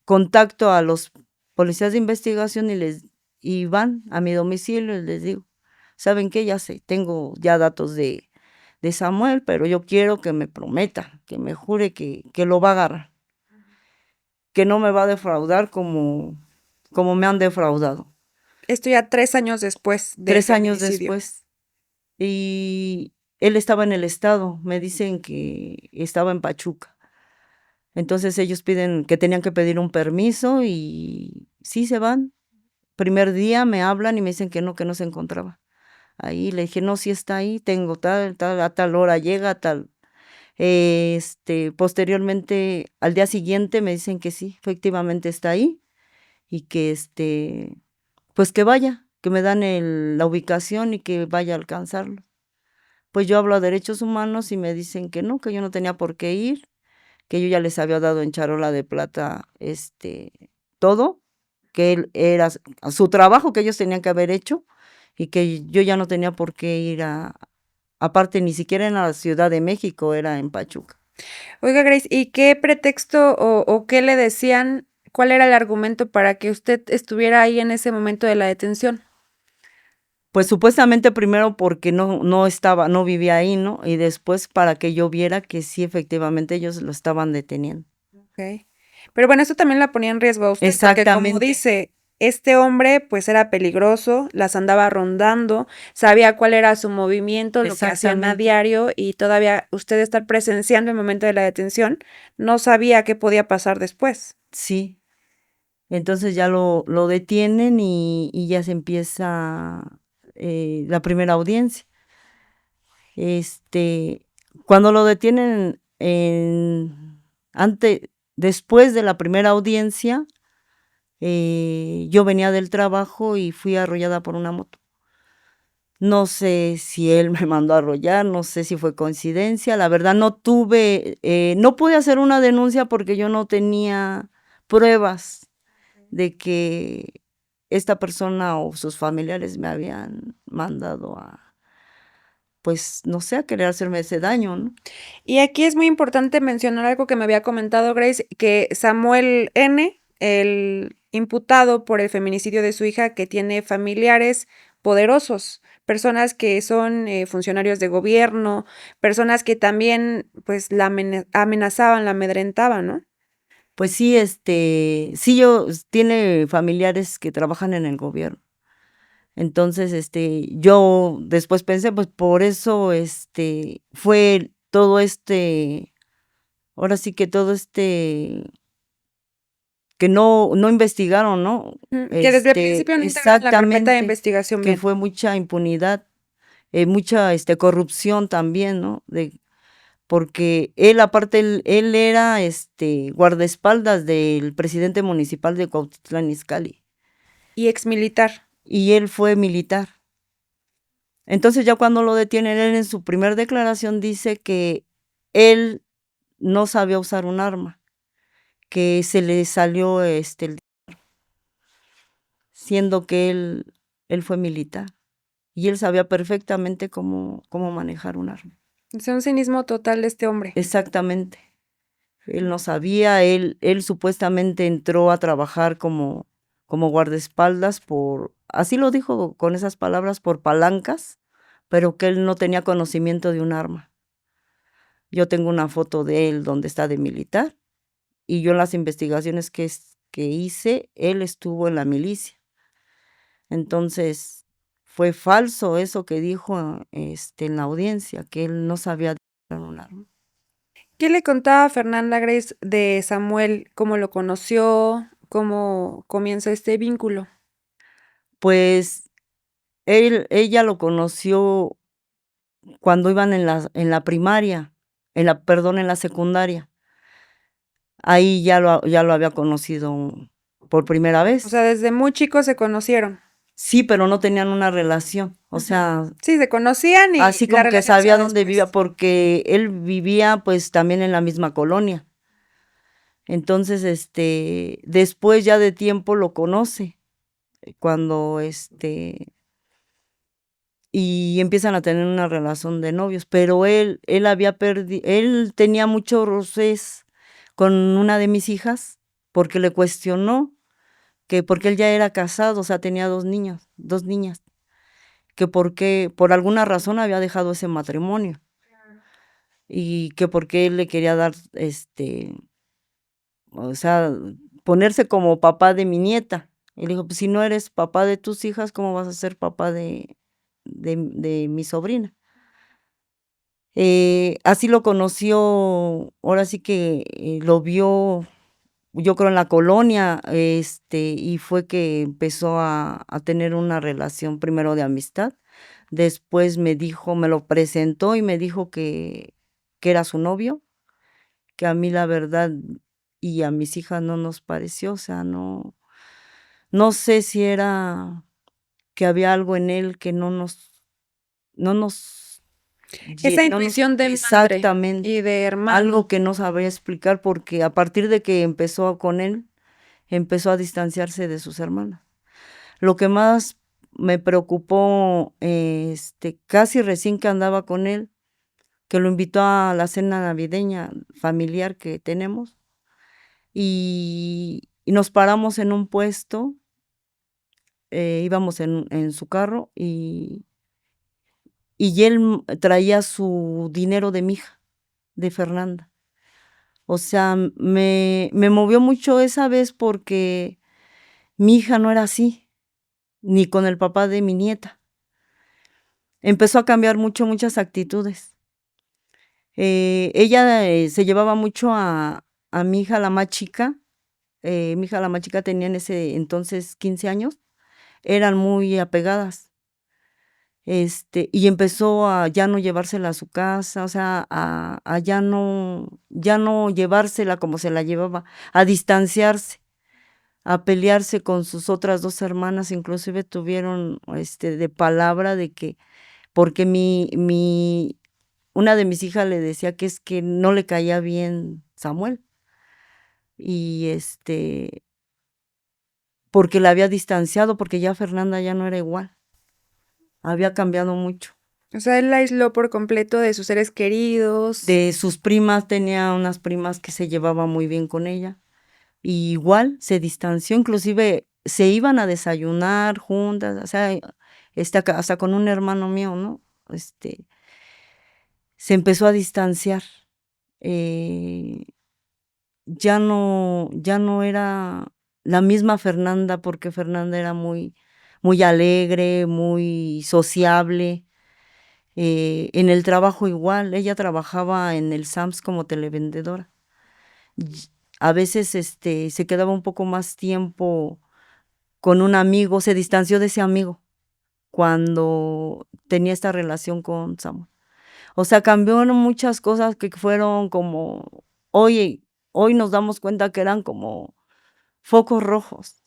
contacto a los policías de investigación y van a mi domicilio y les digo, ¿saben qué? Ya sé, tengo ya datos de Samuel, pero yo quiero que me prometa, que me jure que lo va a agarrar, que no me va a defraudar como me han defraudado. Esto ya 3 años después del 3 años feminicidio. después. Y él estaba en el estado, me dicen que estaba en Pachuca. Entonces ellos piden que tenían que pedir un permiso y sí se van. Primer día me hablan y me dicen que no se encontraba. Ahí le dije, no, sí está ahí, tengo a tal hora llega, tal. Posteriormente, al día siguiente me dicen que sí, efectivamente está ahí y que pues que vaya, que me dan la ubicación y que vaya a alcanzarlo. Pues yo hablo a derechos humanos y me dicen que no, que yo no tenía por qué ir, que yo ya les había dado en charola de plata todo, que él era su trabajo que ellos tenían que haber hecho y que yo ya no tenía por qué ir aparte ni siquiera en la Ciudad de México, era en Pachuca. Oiga, Grace, ¿y qué pretexto o qué le decían? ¿Cuál era el argumento para que usted estuviera ahí en ese momento de la detención? Pues supuestamente primero porque no vivía ahí, ¿no? Y después para que yo viera que sí, efectivamente ellos lo estaban deteniendo. Ok. Pero bueno, eso también la ponía en riesgo a usted, porque como Exactamente. dice, este hombre pues era peligroso, las andaba rondando, sabía cuál era su movimiento, lo que hacían a Exactamente. diario y todavía usted estar presenciando el momento de la detención, no sabía qué podía pasar después. Sí. Entonces ya lo detienen y ya se empieza la primera audiencia. Cuando lo detienen después de la primera audiencia, yo venía del trabajo y fui arrollada por una moto. No sé si él me mandó a arrollar, no sé si fue coincidencia, la verdad no pude hacer una denuncia porque yo no tenía pruebas de que esta persona o sus familiares me habían mandado pues, no sé, a querer hacerme ese daño, ¿no? Y aquí es muy importante mencionar algo que me había comentado Grace, que Samuel N., el imputado por el feminicidio de su hija, que tiene familiares poderosos, personas que son funcionarios de gobierno, personas que también pues la amenazaban, la amedrentaban, ¿no? Pues sí, tiene familiares que trabajan en el gobierno. Entonces, yo después pensé, pues por eso, fue todo ahora sí que todo que no investigaron, ¿no? Que desde el principio no integraron la carpeta de Exactamente, investigación que bien. fue mucha impunidad, mucha, corrupción también, ¿no? Porque él, aparte, él era, guardaespaldas del presidente municipal de Cuautitlán Izcalli, Y exmilitar. y él fue militar. Entonces ya cuando lo detienen, él en su primer declaración dice que él no sabía usar un arma, que se le salió siendo que él fue militar y él sabía perfectamente cómo manejar un arma. Es un cinismo total de este hombre. Exactamente. Él no sabía, él supuestamente entró a trabajar como guardaespaldas así lo dijo con esas palabras, por palancas, pero que él no tenía conocimiento de un arma. Yo tengo una foto de él donde está de militar y yo en las investigaciones que hice, él estuvo en la milicia. Entonces, fue falso eso que dijo en la audiencia, que él no sabía disparar un arma. ¿Qué le contaba Fernanda Grace de Samuel? ¿Cómo lo conoció? ¿Cómo comienza este vínculo? Pues ella lo conoció cuando iban en la primaria, en la secundaria. Ahí ya lo había conocido por primera O vez. sea, desde muy chicos se conocieron. Sí, pero no tenían una relación. O sea, Sí, se conocían y así la como que relación se sabía da dónde vivía, después. porque él vivía pues también en la misma colonia. Entonces, después ya de tiempo lo conoce, cuando y empiezan a tener una relación de novios, pero él tenía muchos roces con una de mis hijas, porque le cuestionó que porque él ya era casado, o sea, tenía dos niñas, que porque por alguna razón había dejado ese matrimonio, y que porque él le quería dar, o sea, ponerse como papá de mi nieta. Y le dijo, pues si no eres papá de tus hijas, ¿cómo vas a ser papá de mi sobrina? Así lo conoció, ahora sí que lo vio, yo creo, en la colonia, y fue que empezó a tener una relación primero de amistad. Después me lo presentó y me dijo que era su novio, que a mí la verdad y a mis hijas no nos pareció, o sea, no sé si era que había algo en él que no nos, Esa no nos, intuición de madre y exactamente, de hermano. algo que no sabría explicar, porque a partir de que empezó con él, empezó a distanciarse de sus hermanas. Lo que más me preocupó, casi recién que andaba con él, que lo invitó a la cena navideña familiar que tenemos, y nos paramos en un puesto íbamos en su carro y él traía su dinero de mi hija, de Fernanda. O sea, me movió mucho esa vez porque mi hija no era así, ni con el papá de mi nieta. Empezó a cambiar muchas actitudes. Ella se llevaba mucho a mi hija, la más chica. Mi hija, la más chica, tenía en ese entonces 15 años. Eran muy apegadas. Y empezó a ya no llevársela a su casa, o sea, a ya no llevársela como se la llevaba, a distanciarse, a pelearse con sus otras dos hermanas, inclusive tuvieron de palabra de que, porque una de mis hijas le decía que es que no le caía bien Samuel, y porque la había distanciado, porque ya Fernanda ya no era igual, había cambiado mucho. O sea, él la aisló por completo de sus seres queridos. De sus primas, tenía unas primas que se llevaban muy bien con ella. Y igual se distanció, inclusive se iban a desayunar juntas, o sea, hasta con un hermano mío, ¿no? Se empezó a distanciar. eh, ya no era la misma Fernanda, porque Fernanda era muy alegre, muy sociable. En el trabajo igual, ella trabajaba en el Sams como televendedora. A veces se quedaba un poco más tiempo con un amigo, se distanció de ese amigo cuando tenía esta relación con Samuel. O sea, cambiaron muchas cosas que fueron como, hoy nos damos cuenta que eran como focos rojos,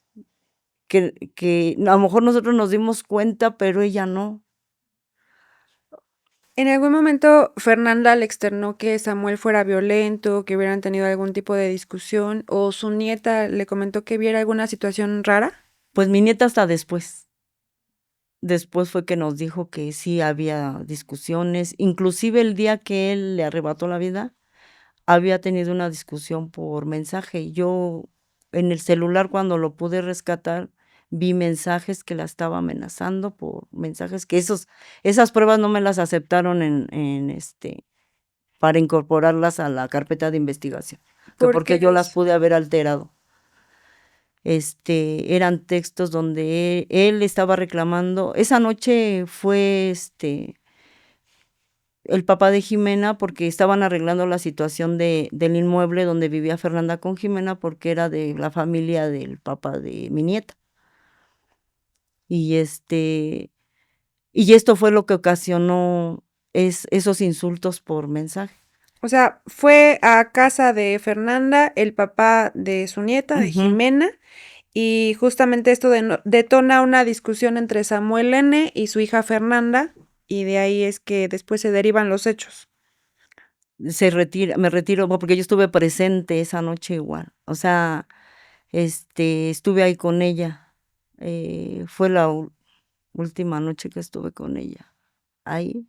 que a lo mejor nosotros nos dimos cuenta, pero ella no. ¿En algún momento Fernanda le externó que Samuel fuera violento, que hubieran tenido algún tipo de discusión, o su nieta le comentó que viera alguna situación rara? Pues mi nieta hasta después. Después fue que nos dijo que sí había discusiones, inclusive el día que él le arrebató la vida, había tenido una discusión por mensaje. Y yo en el celular, cuando lo pude rescatar, vi mensajes que la estaba amenazando por mensajes que esas pruebas no me las aceptaron para incorporarlas a la carpeta de investigación, que ¿Por porque qué yo lo las hizo? pude haber alterado. Eran textos donde él estaba reclamando. Esa noche fue el papá de Jimena, porque estaban arreglando la situación del inmueble donde vivía Fernanda con Jimena, porque era de la familia del papá de mi nieta. Y y esto fue lo que ocasionó esos insultos por mensaje. O sea, fue a casa de Fernanda, el papá de su nieta, de Ujú. Jimena, y justamente esto detona una discusión entre Samuel N. y su hija Fernanda, y de ahí es que después se derivan los hechos. Me retiro porque yo estuve presente esa noche igual. O sea, estuve ahí con ella. Fue la última noche que estuve con ella ahí.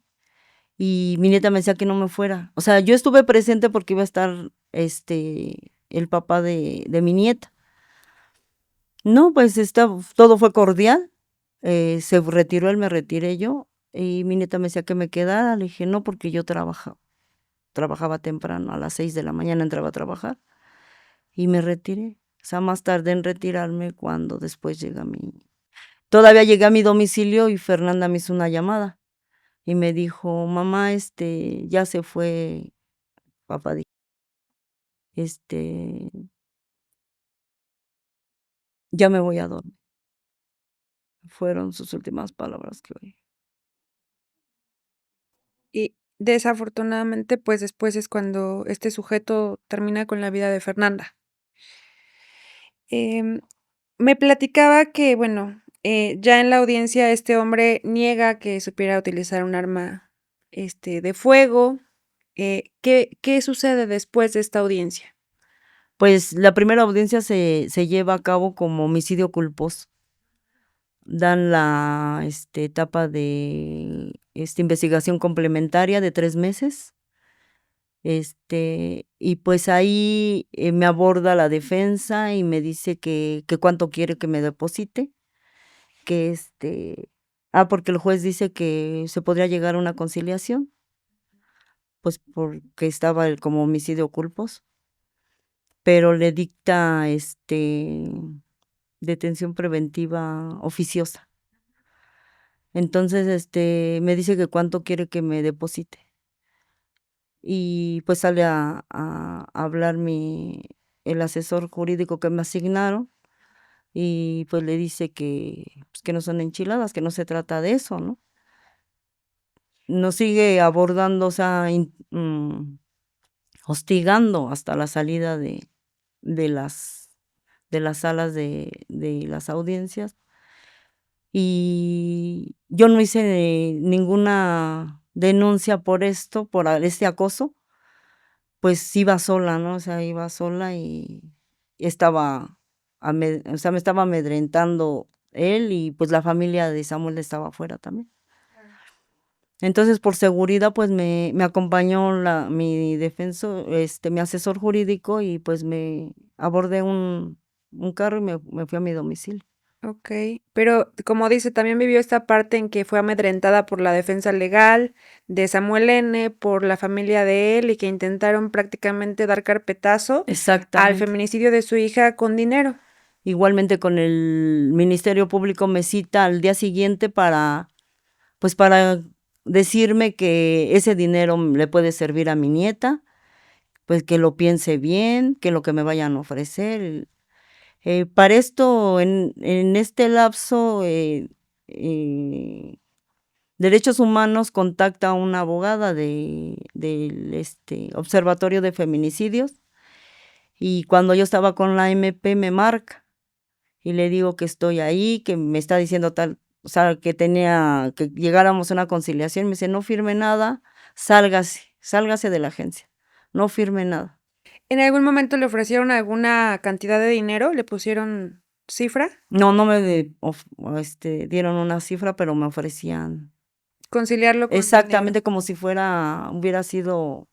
Y mi nieta me decía que no me fuera. O sea, yo estuve presente porque iba a estar el papá de mi nieta. No, pues todo fue cordial. Se retiró él, me retiré yo. Y mi nieta me decía que me quedara. Le dije, no, porque yo trabajaba temprano, a las 6 de la mañana entraba a trabajar. Y me retiré. O sea, más tardé en retirarme cuando después Todavía llegué a mi domicilio y Fernanda me hizo una llamada. Y me dijo, mamá, ya se fue papá, este, ya me voy a dormir. Fueron sus últimas palabras que oí. Y desafortunadamente, pues después es cuando este sujeto termina con la vida de Fernanda. Em, Me platicaba que, bueno, ya en la audiencia este hombre niega que supiera utilizar un arma, de fuego. ¿Qué sucede después de esta audiencia? Pues la primera audiencia se lleva a cabo como homicidio culposo. Dan la etapa de investigación complementaria de 3 meses. Y pues ahí me aborda la defensa y me dice que cuánto quiere que me deposite. que porque el juez dice que se podría llegar a una conciliación, pues porque estaba el como homicidio culposo, pero le dicta detención preventiva oficiosa. Entonces, me dice que cuánto quiere que me deposite. Y pues sale a hablar el asesor jurídico que me asignaron, y pues le dice pues, que no son enchiladas, que no se trata de eso, ¿no? Nos sigue abordando, o sea, hostigando hasta la salida de las salas de las audiencias. Y yo no hice ninguna denuncia por esto, por este acoso, pues iba sola, ¿no? O sea, iba sola y estaba, o sea, me estaba amedrentando él, y pues la familia de Samuel estaba afuera también. Entonces, por seguridad, pues me acompañó mi defensor, mi asesor jurídico, y pues me abordé un carro y me fui a mi domicilio. Ok, pero como dice, también vivió esta parte en que fue amedrentada por la defensa legal de Samuel N., por la familia de él, y que intentaron prácticamente dar carpetazo al Exactamente. feminicidio de su hija con dinero. Igualmente con el Ministerio Público me cita al día siguiente para decirme que ese dinero le puede servir a mi nieta, pues que lo piense bien, que lo que me vayan a ofrecer. Para esto, en este lapso, Derechos Humanos contacta a una abogada del Observatorio de Feminicidios, y cuando yo estaba con la MP me marca y le digo que estoy ahí, que me está diciendo tal, o sea, que llegáramos a una conciliación. Me dice, no firme nada, sálgase de la agencia, no firme nada. ¿En algún momento le ofrecieron alguna cantidad de dinero? ¿Le pusieron cifra? No me dieron una cifra, pero me ofrecían Conciliarlo con exactamente dinero. como si hubiera sido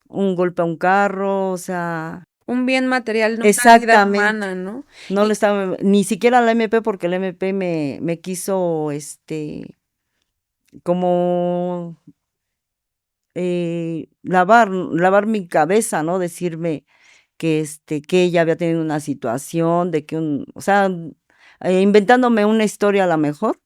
un golpe a un carro, o sea, Un bien material, no una vida exactamente. humana, ¿no? No le estaba, ni siquiera la MP, porque la MP me quiso, como lavar mi cabeza, ¿no? Decirme que ella había tenido una situación, o sea, inventándome una historia a lo mejor,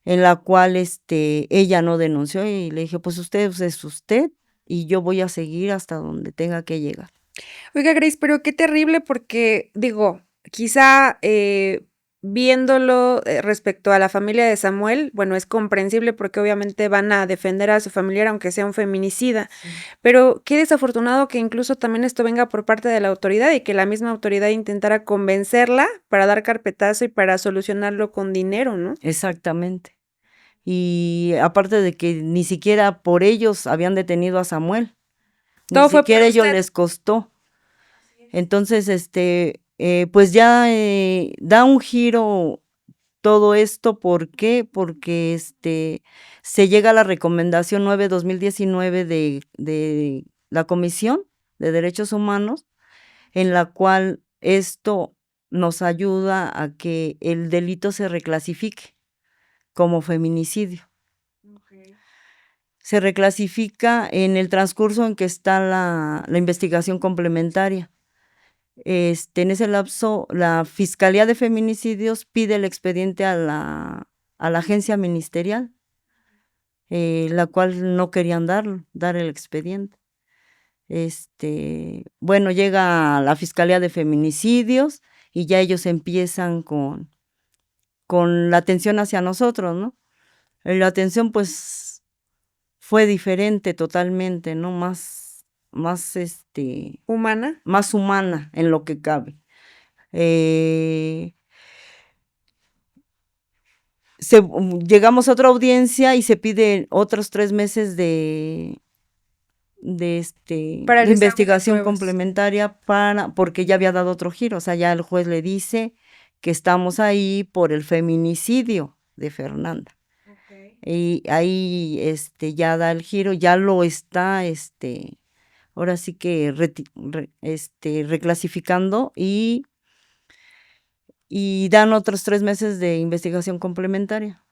en la cual ella no denunció, y le dije, pues usted es usted, y yo voy a seguir hasta donde tenga que llegar. Oiga, Grace, pero qué terrible, porque digo, quizá viéndolo respecto a la familia de Samuel, bueno, es comprensible porque obviamente van a defender a su familiar aunque sea un feminicida, pero qué desafortunado que incluso también esto venga por parte de la autoridad, y que la misma autoridad intentara convencerla para dar carpetazo y para solucionarlo con dinero, ¿no? Exactamente. Y aparte de que ni siquiera por ellos habían detenido a Samuel, ni Todo fue por siquiera ellos usted. les costó. Entonces, pues ya da un giro todo esto. ¿Por qué? Porque se llega a la recomendación 9/2019 de la Comisión de Derechos Humanos, en la cual esto nos ayuda a que el delito se reclasifique como feminicidio. Se reclasifica en el transcurso en que está la investigación complementaria. En ese lapso, la Fiscalía de Feminicidios pide el expediente a la agencia ministerial, la cual no querían dar el expediente. Bueno, llega a la Fiscalía de Feminicidios, y ya ellos empiezan con la atención hacia nosotros, ¿no? La atención, pues, fue diferente totalmente, ¿no? Más ¿Humana? más humana en lo que cabe. Llegamos a otra audiencia y se pide otros 3 meses de Para el desarrollo de investigación pruebas. complementaria, porque ya había dado otro giro. O sea, ya el juez le dice que estamos ahí por el feminicidio de Fernanda. Y ahí ya da el giro, ya lo está ahora sí que reclasificando, y y dan otros 3 meses de investigación complementaria.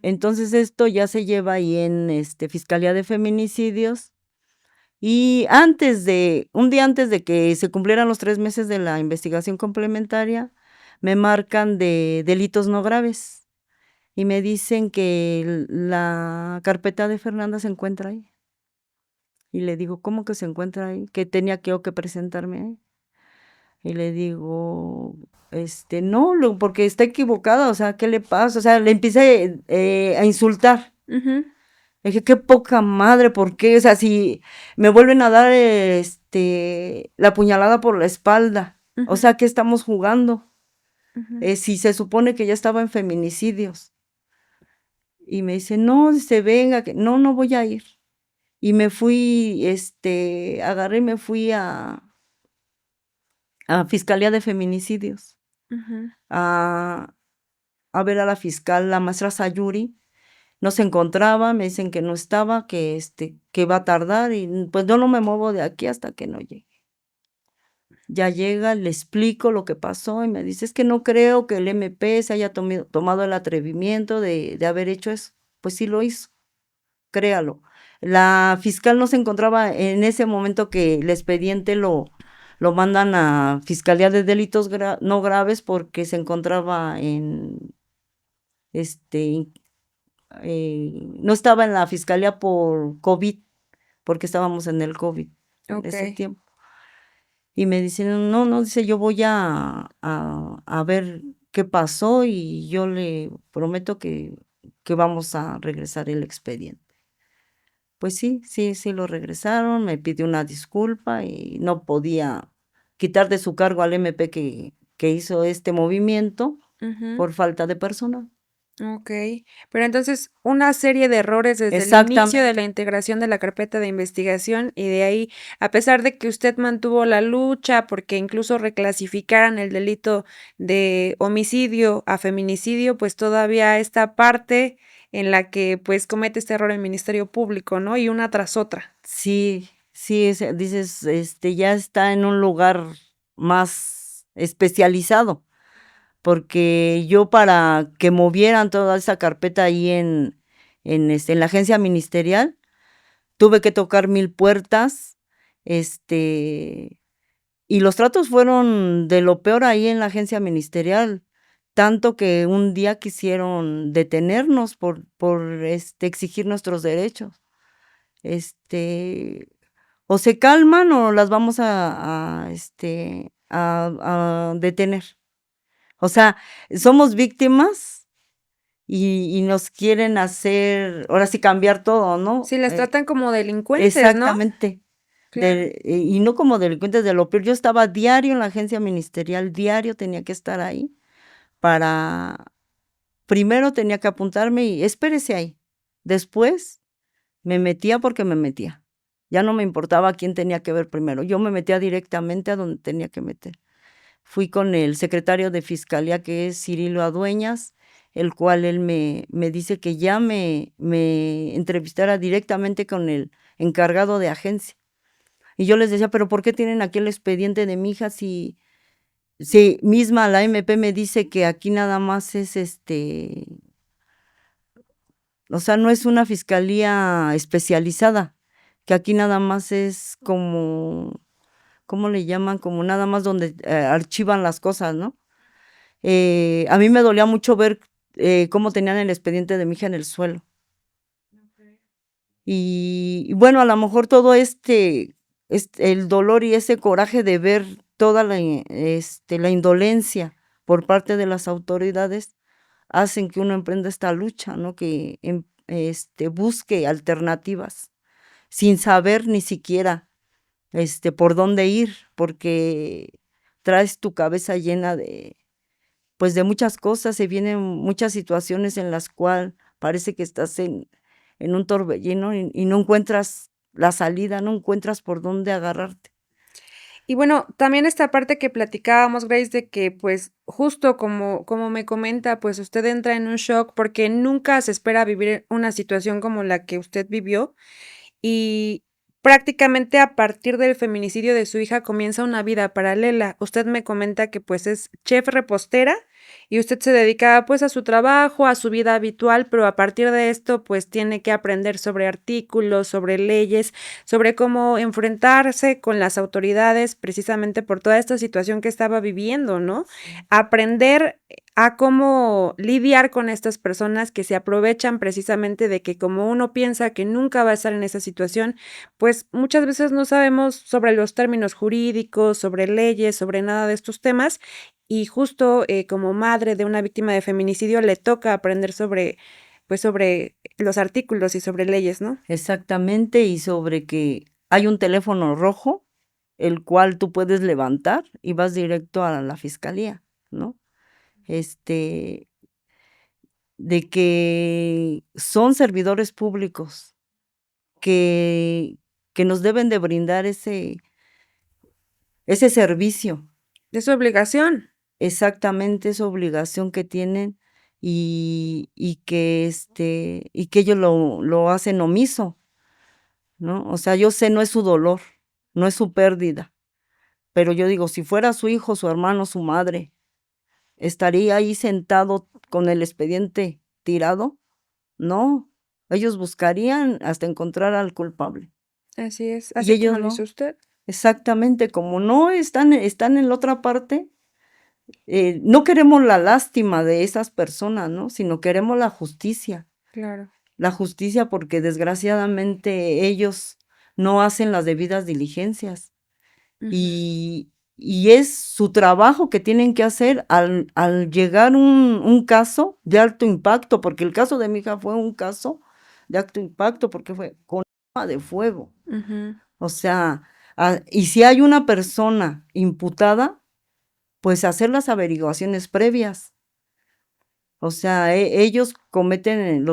Entonces esto ya se lleva ahí en Fiscalía de Feminicidios. Y un día antes de que se cumplieran los 3 meses de la investigación complementaria, me marcan de delitos no graves y me dicen que la carpeta de Fernanda se encuentra ahí. Y le digo, ¿cómo que se encuentra ahí? Que tenía que presentarme ahí. Y le digo, no, porque está equivocada, o sea, ¿qué le pasa? O sea, le empecé a insultar. Ujú. Le dije, qué poca madre, ¿por qué? O sea, si me vuelven a dar la puñalada por la espalda, o Ujú. sea, ¿qué estamos jugando? Ujú. Si se supone que ya estaba en feminicidios. Y me dice, no, dice, venga, que no voy a ir. Y me fui, agarré y me fui a Fiscalía de Feminicidios, Ujú. a ver a la fiscal, la maestra Sayuri. No se encontraba, me dicen que no estaba, que va a tardar, y pues yo no me muevo de aquí hasta que no llegue. Ya llega, le explico lo que pasó y me dice, es que no creo que el MP se haya tomado el atrevimiento de haber hecho eso. Pues sí lo hizo, créalo. La fiscal no se encontraba en ese momento que el expediente lo mandan a Fiscalía de Delitos no graves porque se encontraba no estaba en la fiscalía por COVID, porque estábamos en el COVID en ese Ok. tiempo. Y me dicen, no, dice, yo voy a ver qué pasó y yo le prometo que vamos a regresar el expediente. Pues sí, lo regresaron, me pidió una disculpa y no podía quitar de su cargo al MP que hizo este movimiento Ujú. por falta de personal. Ok, pero entonces una serie de errores desde el inicio de la Exactamente. integración de la carpeta de investigación y de ahí, a pesar de que usted mantuvo la lucha porque incluso reclasificaran el delito de homicidio a feminicidio, pues todavía esta parte en la que pues comete este error el Ministerio Público, ¿no? Y una tras otra. Sí, dices, ya está en un lugar más especializado, porque yo para que movieran toda esa carpeta ahí en la agencia ministerial, tuve que tocar 1000 puertas, y los tratos fueron de lo peor ahí en la agencia ministerial, tanto que un día quisieron detenernos por exigir nuestros derechos. O se calman o las vamos a detener. O sea, somos víctimas y nos quieren hacer, ahora sí cambiar todo, ¿no? Sí, las tratan como delincuentes, ¿no? Exactamente. Claro. Y no como delincuentes de lo peor. Yo estaba diario en la agencia ministerial, diario tenía que estar ahí primero tenía que apuntarme y espérese ahí. Después me metía porque me metía. Ya no me importaba quién tenía que ver primero. Yo me metía directamente a donde tenía que meter. Fui con el secretario de Fiscalía, que es Cirilo Adueñas, el cual él me dice que ya me entrevistara directamente con el encargado de agencia. Y yo les decía, pero ¿por qué tienen aquí el expediente de mi hija si misma la MP me dice que aquí nada más es o sea, no es una fiscalía especializada, que aquí nada más es como, ¿cómo le llaman? Como nada más donde archivan las cosas, ¿no? A mí me dolía mucho ver cómo tenían el expediente de mi hija en el suelo. Y bueno, a lo mejor todo el dolor y ese coraje de ver toda la indolencia por parte de las autoridades hacen que uno emprenda esta lucha, ¿no? Que busque alternativas sin saber ni siquiera por dónde ir, porque traes tu cabeza llena pues de muchas cosas, se vienen muchas situaciones en las cuales parece que estás en un torbellino y no encuentras la salida, no encuentras por dónde agarrarte. Y bueno, también esta parte que platicábamos, Grace, de que, pues, justo como me comenta, pues, usted entra en un shock porque nunca se espera vivir una situación como la que usted vivió, y prácticamente a partir del feminicidio de su hija comienza una vida paralela. Usted me comenta que pues es chef repostera y usted se dedica pues a su trabajo, a su vida habitual, pero a partir de esto pues tiene que aprender sobre artículos, sobre leyes, sobre cómo enfrentarse con las autoridades precisamente por toda esta situación que estaba viviendo, ¿no? Aprender a cómo lidiar con estas personas que se aprovechan precisamente de que como uno piensa que nunca va a estar en esa situación, pues muchas veces no sabemos sobre los términos jurídicos, sobre leyes, sobre nada de estos temas, y justo como madre de una víctima de feminicidio le toca aprender sobre, pues sobre los artículos y sobre leyes, ¿no? Exactamente, y sobre que hay un teléfono rojo, el cual tú puedes levantar y vas directo a la fiscalía, ¿no? De que son servidores públicos que, que nos deben de brindar ese servicio. Es su obligación. Exactamente esa obligación que tienen y que ellos lo hacen omiso, ¿no? O sea, yo sé, no es su dolor, no es su pérdida, pero yo digo, si fuera su hijo, su hermano, su madre, ¿estaría ahí sentado con el expediente tirado? No, ellos buscarían hasta encontrar al culpable. Así es, Y así ellos como lo hizo no. usted. Exactamente, como no están en la otra parte, no queremos la lástima de esas personas, ¿no? Sino queremos la justicia. Claro. La justicia porque desgraciadamente ellos no hacen las debidas diligencias. Ujú. Y es su trabajo que tienen que hacer al llegar un caso de alto impacto, porque el caso de mi hija fue un caso de alto impacto porque fue con arma de fuego. Ujú. O sea, y si hay una persona imputada, pues hacer las averiguaciones previas. O sea, ellos cometen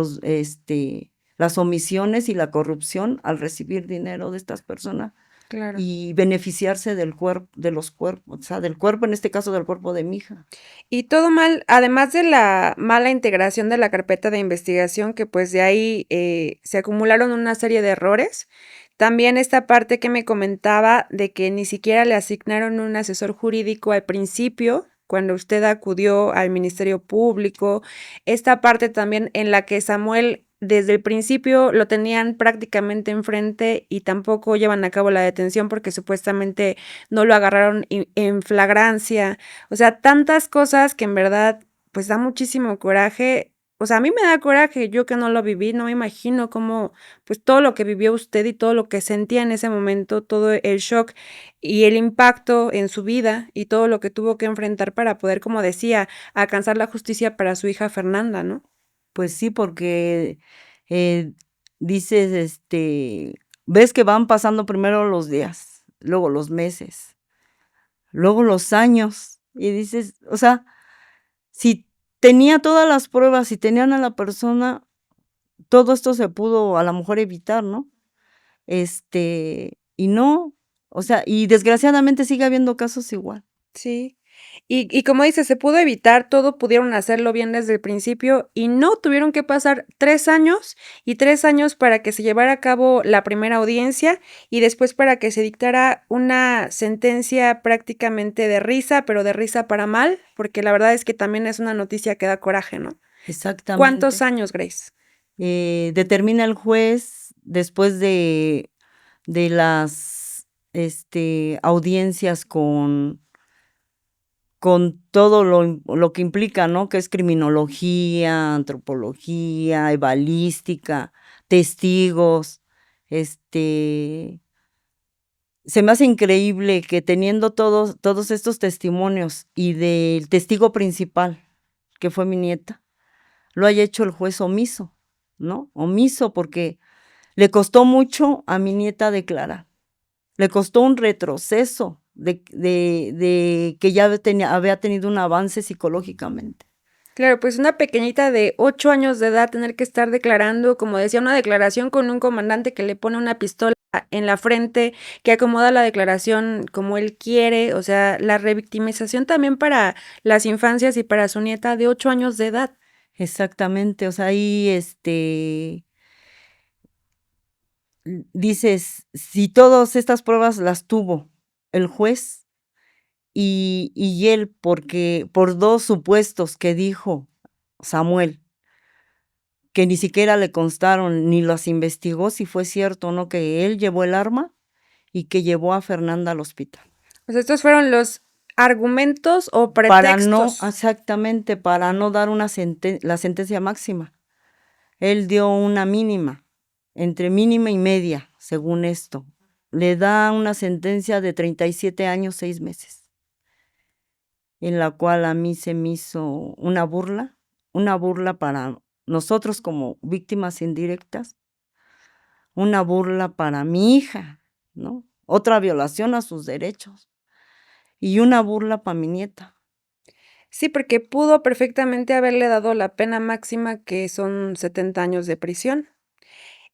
las omisiones y la corrupción al recibir dinero de estas personas Claro. y beneficiarse del cuerpo, de los cuerpos, o sea, del cuerpo, en este caso del cuerpo de mi hija. Y todo mal, además de la mala integración de la carpeta de investigación, que pues de ahí se acumularon una serie de errores, también esta parte que me comentaba de que ni siquiera le asignaron un asesor jurídico al principio, cuando usted acudió al Ministerio Público, esta parte también en la que Samuel desde el principio lo tenían prácticamente enfrente y tampoco llevan a cabo la detención porque supuestamente no lo agarraron en flagrancia. O sea, tantas cosas que en verdad, pues da muchísimo coraje. O sea, a mí me da coraje, yo que no lo viví, no me imagino cómo, pues todo lo que vivió usted y todo lo que sentía en ese momento, todo el shock y el impacto en su vida y todo lo que tuvo que enfrentar para poder, como decía, alcanzar la justicia para su hija Fernanda, ¿no? Pues sí, porque dices, ves que van pasando primero los días, luego los meses, luego los años, y dices, o sea, si tenía todas las pruebas, si tenían a la persona, todo esto se pudo a lo mejor evitar, ¿no? Y no, o sea, y desgraciadamente sigue habiendo casos igual. Sí. Y como dices, se pudo evitar, todo pudieron hacerlo bien desde el principio y no tuvieron que pasar 3 años y 3 años para que se llevara a cabo la primera audiencia y después para que se dictara una sentencia prácticamente de risa, pero de risa para mal, porque la verdad es que también es una noticia que da coraje, ¿no? Exactamente. ¿Cuántos años, Grace? Determina el juez después de las audiencias con todo lo que implica, ¿no? Que es criminología, antropología, balística, testigos. Se me hace increíble que teniendo todos estos testimonios y del testigo principal, que fue mi nieta, lo haya hecho el juez omiso, ¿no? Omiso porque le costó mucho a mi nieta declarar. Le costó un retroceso de que ya había tenido un avance psicológicamente. Claro, pues una pequeñita de 8 años de edad tener que estar declarando, como decía, una declaración con un comandante que le pone una pistola en la frente, que acomoda la declaración como él quiere, o sea, la revictimización también para las infancias y para su nieta de 8 años de edad. Exactamente, o sea, ahí dices, si todas estas pruebas las tuvo el juez y él, porque por 2 supuestos que dijo Samuel, que ni siquiera le constaron ni las investigó si fue cierto o no que él llevó el arma y que llevó a Fernanda al hospital. Pues estos fueron los argumentos o Para no, pretextos. exactamente, para no dar la sentencia máxima. Él dio una mínima, entre mínima y media, según esto. Le da una sentencia de 37 años, 6 meses, en la cual a mí se me hizo una burla para nosotros como víctimas indirectas, una burla para mi hija, ¿no? Otra violación a sus derechos y una burla para mi nieta. Sí, porque pudo perfectamente haberle dado la pena máxima, que son 70 años de prisión.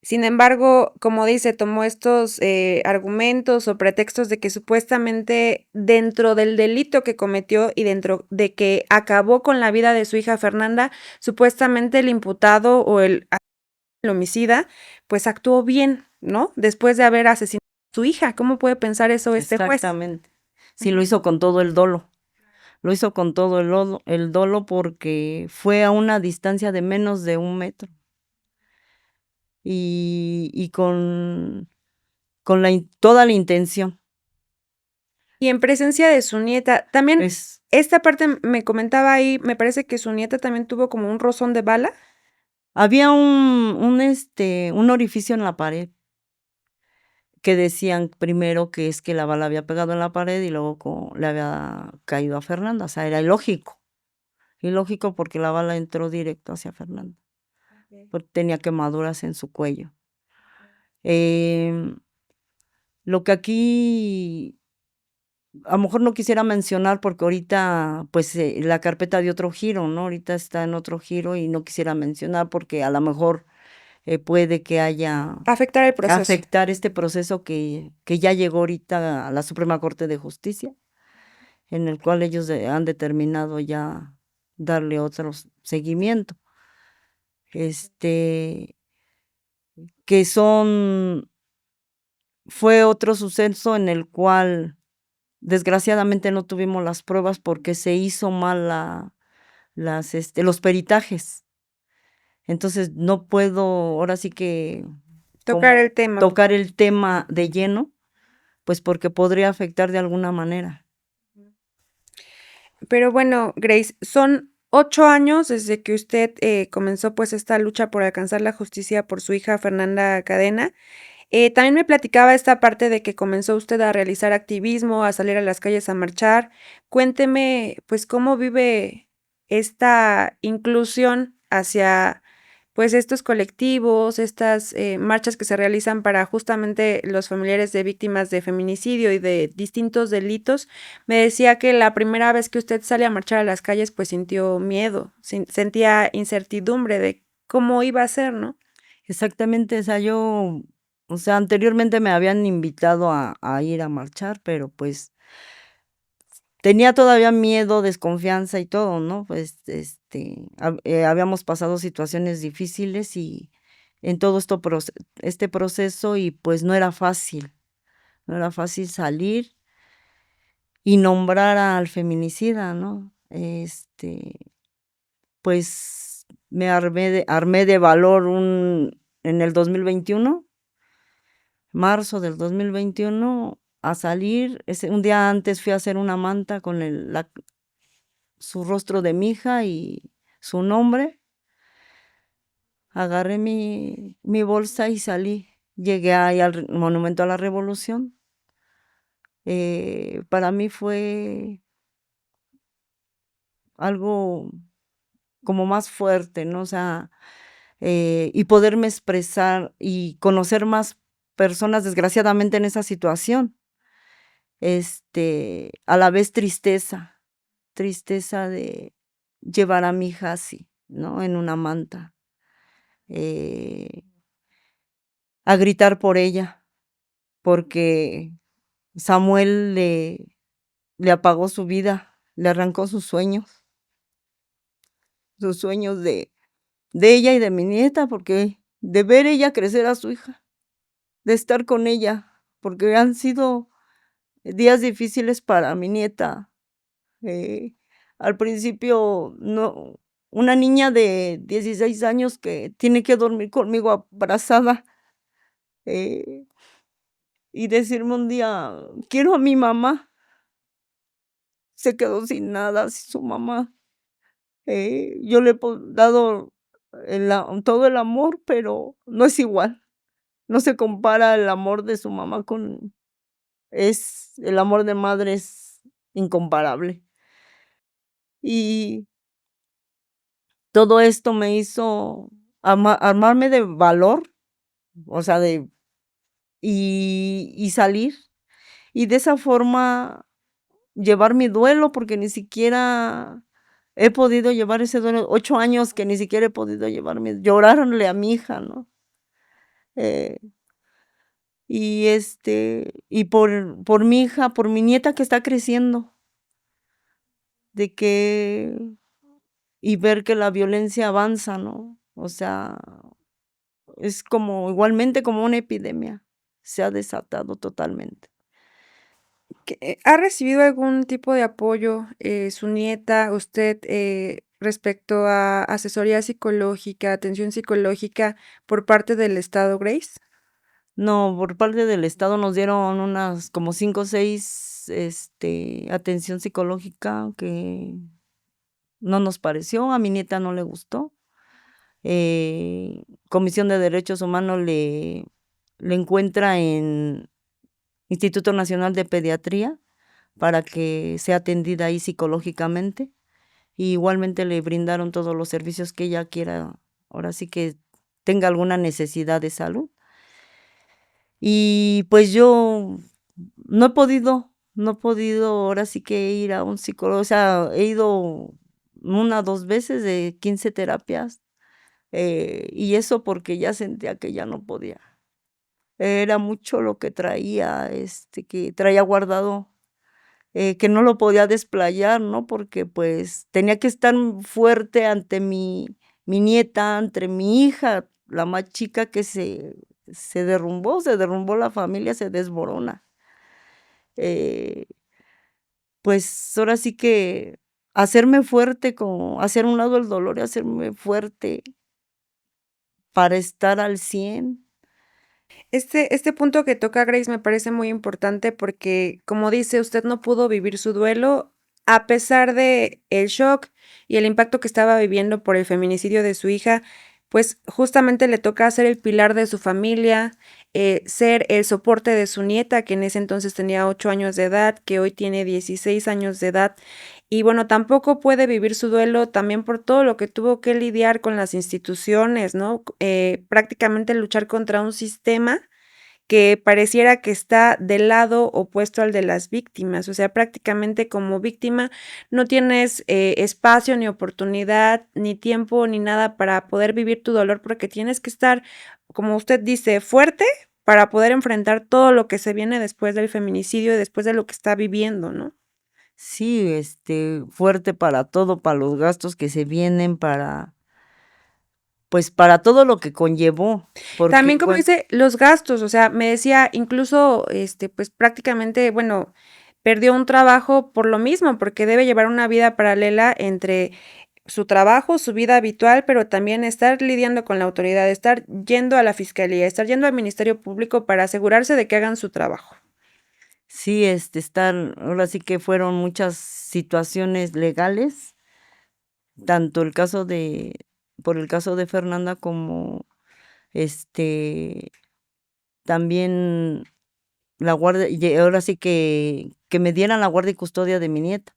Sin embargo, como dice, tomó estos argumentos o pretextos de que supuestamente dentro del delito que cometió y dentro de que acabó con la vida de su hija Fernanda, supuestamente el imputado o el homicida, pues actuó bien, ¿no? Después de haber asesinado a su hija. ¿Cómo puede pensar eso este juez? Exactamente. Sí, lo hizo con todo el dolo. Lo hizo con todo el dolo porque fue a una distancia de menos de 1 metro. Y con toda la intención. Y en presencia de su nieta, también Es, esta parte me comentaba ahí, me parece que su nieta también tuvo como un rozón de bala. había un orificio en la pared que decían primero que es que la bala había pegado en la pared y luego le había caído a Fernanda. O sea, era ilógico. Ilógico porque la bala entró directo hacia Fernanda. Porque tenía quemaduras en su cuello. Lo que aquí a lo mejor no quisiera mencionar porque ahorita pues la carpeta dio otro giro, ¿no? Ahorita está en otro giro y no quisiera mencionar porque a lo mejor puede que haya Afectar el proceso. afectar este proceso que ya llegó ahorita a la Suprema Corte de Justicia, en el cual ellos han determinado ya darle otro seguimiento. Que fue otro suceso en el cual desgraciadamente no tuvimos las pruebas porque se hizo mal los peritajes. Entonces no puedo ahora sí que Tocar el tema. tocar el tema de lleno, pues porque podría afectar de alguna manera. Pero bueno, Grace, son 8 años desde que usted comenzó pues esta lucha por alcanzar la justicia por su hija Fernanda Cadena. También me platicaba esta parte de que comenzó usted a realizar activismo, a salir a las calles a marchar. Cuénteme, pues, cómo vive esta inclusión hacia, pues, estos colectivos, estas marchas que se realizan para justamente los familiares de víctimas de feminicidio y de distintos delitos. Me decía que la primera vez que usted sale a marchar a las calles, pues sintió miedo, sentía incertidumbre de cómo iba a ser, ¿no? Exactamente, o sea, anteriormente me habían invitado a ir a marchar, pero pues tenía todavía miedo, desconfianza y todo, ¿no? Pues habíamos pasado situaciones difíciles y en todo este proceso y pues no era fácil salir y nombrar al feminicida, ¿no? Pues me armé de valor en el 2021, marzo del 2021, a salir. Un día antes fui a hacer una manta con su rostro de mi hija y su nombre. Agarré mi bolsa y salí. Llegué ahí al Monumento a la Revolución. Para mí fue algo como más fuerte, ¿no? O sea, y poderme expresar y conocer más personas, desgraciadamente, en esa situación. A la vez tristeza de llevar a mi hija así, ¿no? En una manta, a gritar por ella, porque Samuel le apagó su vida, le arrancó sus sueños de ella y de mi nieta, porque de ver ella crecer a su hija. de estar con ella, porque han sido días difíciles para mi nieta. Al principio, no, una niña de 16 años que tiene que dormir conmigo abrazada, eh, y decirme un día, quiero a mi mamá, se quedó sin nada, sin su mamá. Yo le he dado todo el amor, pero no es igual. No se compara el amor de su mamá el amor de madre es incomparable. Y todo esto me hizo armarme de valor, o sea, y salir. Y de esa forma llevar mi duelo, porque ni siquiera he podido llevar ese duelo, 8 años que ni siquiera he podido llorarle a mi hija, ¿no? Eh, y por mi hija, por mi nieta que está creciendo, de que, y ver que la violencia avanza, ¿no? O sea, es como, igualmente como una epidemia, se ha desatado totalmente. ¿Ha recibido algún tipo de apoyo su nieta, usted, respecto a asesoría psicológica, atención psicológica por parte del Estado, Grace? No, por parte del Estado nos dieron unas como 5 o 6, atención psicológica que no nos pareció, a mi nieta no le gustó. Comisión de Derechos Humanos le encuentra en Instituto Nacional de Pediatría para que sea atendida ahí psicológicamente. Y igualmente le brindaron todos los servicios que ella quiera, ahora sí que tenga alguna necesidad de salud. Y pues yo no he podido ahora sí que ir a un psicólogo, o sea, he ido 1 o 2 veces de 15 terapias, y eso porque ya sentía que ya no podía. Era mucho lo que traía, que traía guardado, que no lo podía desplayar, ¿no? Porque pues tenía que estar fuerte ante mi nieta, ante mi hija, la más chica que se derrumbó la familia, se desborona. Eh, pues ahora sí que hacerme fuerte, como hacer a un lado el dolor y hacerme fuerte para estar al 100. Este punto que toca Grace me parece muy importante porque, como dice, usted no pudo vivir su duelo a pesar de el shock y el impacto que estaba viviendo por el feminicidio de su hija, pues justamente le toca ser el pilar de su familia, ser el soporte de su nieta, que en ese entonces tenía 8 años de edad, que hoy tiene 16 años de edad. Y bueno, tampoco puede vivir su duelo también por todo lo que tuvo que lidiar con las instituciones, ¿no? Prácticamente luchar contra un sistema que pareciera que está del lado opuesto al de las víctimas. O sea, prácticamente como víctima no tienes espacio, ni oportunidad, ni tiempo, ni nada para poder vivir tu dolor, porque tienes que estar, como usted dice, fuerte para poder enfrentar todo lo que se viene después del feminicidio y después de lo que está viviendo, ¿no? Sí, fuerte para todo, para los gastos que se vienen, pues para todo lo que conllevó, porque También, como dice, los gastos, o sea, me decía incluso, pues prácticamente, bueno, perdió un trabajo por lo mismo, porque debe llevar una vida paralela entre su trabajo, su vida habitual, pero también estar lidiando con la autoridad, estar yendo a la fiscalía, estar yendo al Ministerio Público para asegurarse de que hagan su trabajo. sí, ahora sí que fueron muchas situaciones legales, tanto por el caso de Fernanda como, también la guardia, y ahora sí que me dieran la guardia y custodia de mi nieta.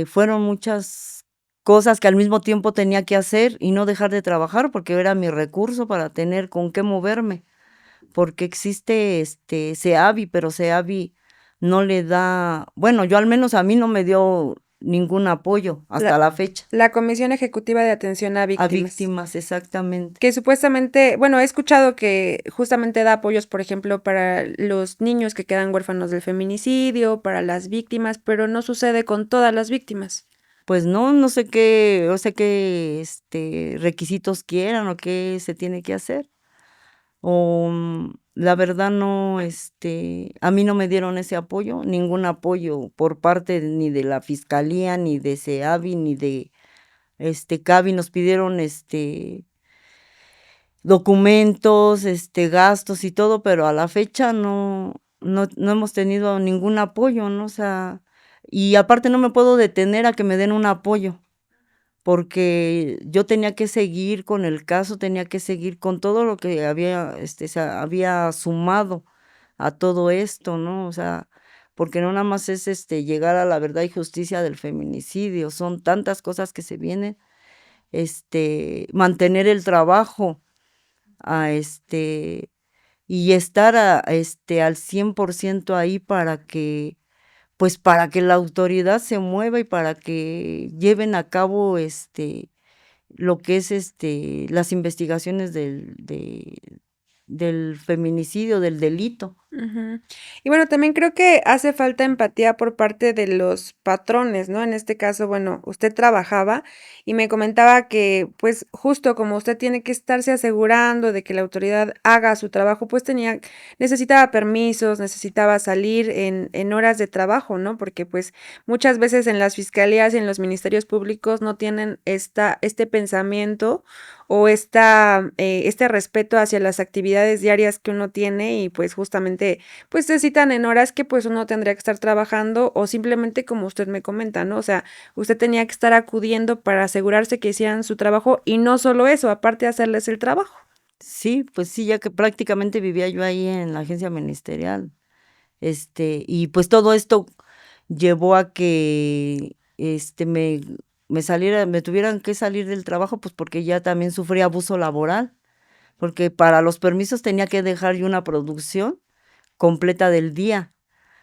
Fueron muchas cosas que al mismo tiempo tenía que hacer y no dejar de trabajar porque era mi recurso para tener con qué moverme, porque existe CEAVI, pero CEAVI no le da, bueno, yo al menos a mí no me dio ningún apoyo hasta la fecha. La Comisión Ejecutiva de Atención a A Víctimas. víctimas, exactamente. Que supuestamente, bueno, he escuchado que justamente da apoyos, por ejemplo, para los niños que quedan huérfanos del feminicidio, para las víctimas, pero no sucede con todas las víctimas. Pues no sé qué, o sea qué requisitos quieran o qué se tiene que hacer. o la verdad no, a mí no me dieron ese apoyo, ningún apoyo por parte ni de la Fiscalía, ni de SEAVI, ni de CAVI. Nos pidieron documentos, gastos y todo, pero a la fecha no hemos tenido ningún apoyo, ¿no? O sea, y aparte no me puedo detener a que me den un apoyo, porque yo tenía que seguir con el caso, tenía que seguir con todo lo que se había sumado a todo esto, ¿no? O sea, porque no nada más es llegar a la verdad y justicia del feminicidio, son tantas cosas que se vienen, mantener el trabajo, a y estar al 100% ahí pues para que la autoridad se mueva y para que lleven a cabo lo que es las investigaciones del feminicidio, del delito. Ujú. Y bueno, también creo que hace falta empatía por parte de los patrones, ¿no? En este caso, bueno, usted trabajaba y me comentaba que, pues, justo como usted tiene que estarse asegurando de que la autoridad haga su trabajo, pues necesitaba permisos, necesitaba salir en horas de trabajo, ¿no? Porque, pues, muchas veces en las fiscalías y en los ministerios públicos no tienen este pensamiento o este respeto hacia las actividades diarias que uno tiene y pues justamente pues se citan en horas que pues uno tendría que estar trabajando o simplemente como usted me comenta, ¿no? O sea, usted tenía que estar acudiendo para asegurarse que hicieran su trabajo y no solo eso, aparte de hacerles el trabajo. Sí, pues sí, ya que prácticamente vivía yo ahí en la agencia ministerial. Y pues todo esto llevó a que me tuvieran que salir del trabajo, pues porque ya también sufrí abuso laboral, porque para los permisos tenía que dejar yo una producción completa del día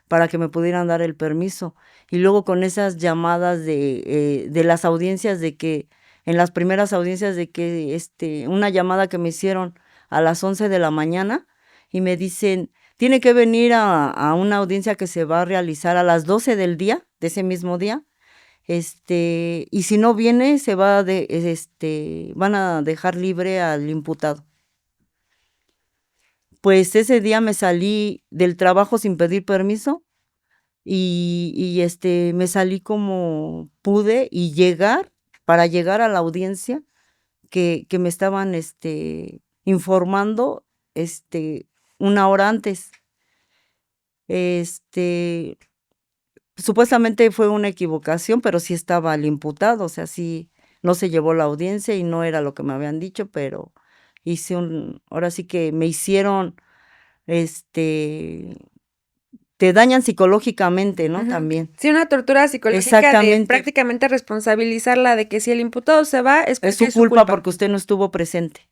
para que me pudieran dar el permiso. Y luego con esas llamadas de las audiencias, de que en las primeras audiencias, de que una llamada que me hicieron a las 11 de la mañana y me dicen, tiene que venir a una audiencia que se va a realizar a las 12 del día, de ese mismo día, y si no viene, van a dejar libre al imputado. Pues ese día me salí del trabajo sin pedir permiso y me salí como pude y para llegar a la audiencia que me estaban informando una hora antes. Supuestamente fue una equivocación, pero sí estaba el imputado, o sea, sí no se llevó la audiencia y no era lo que me habían dicho, pero ahora sí que me hicieron, te dañan psicológicamente, ¿no? Ujú. También. Sí, una tortura psicológica de Exactamente. prácticamente responsabilizarla de que si el imputado se va es porque Es su culpa porque usted no estuvo presente.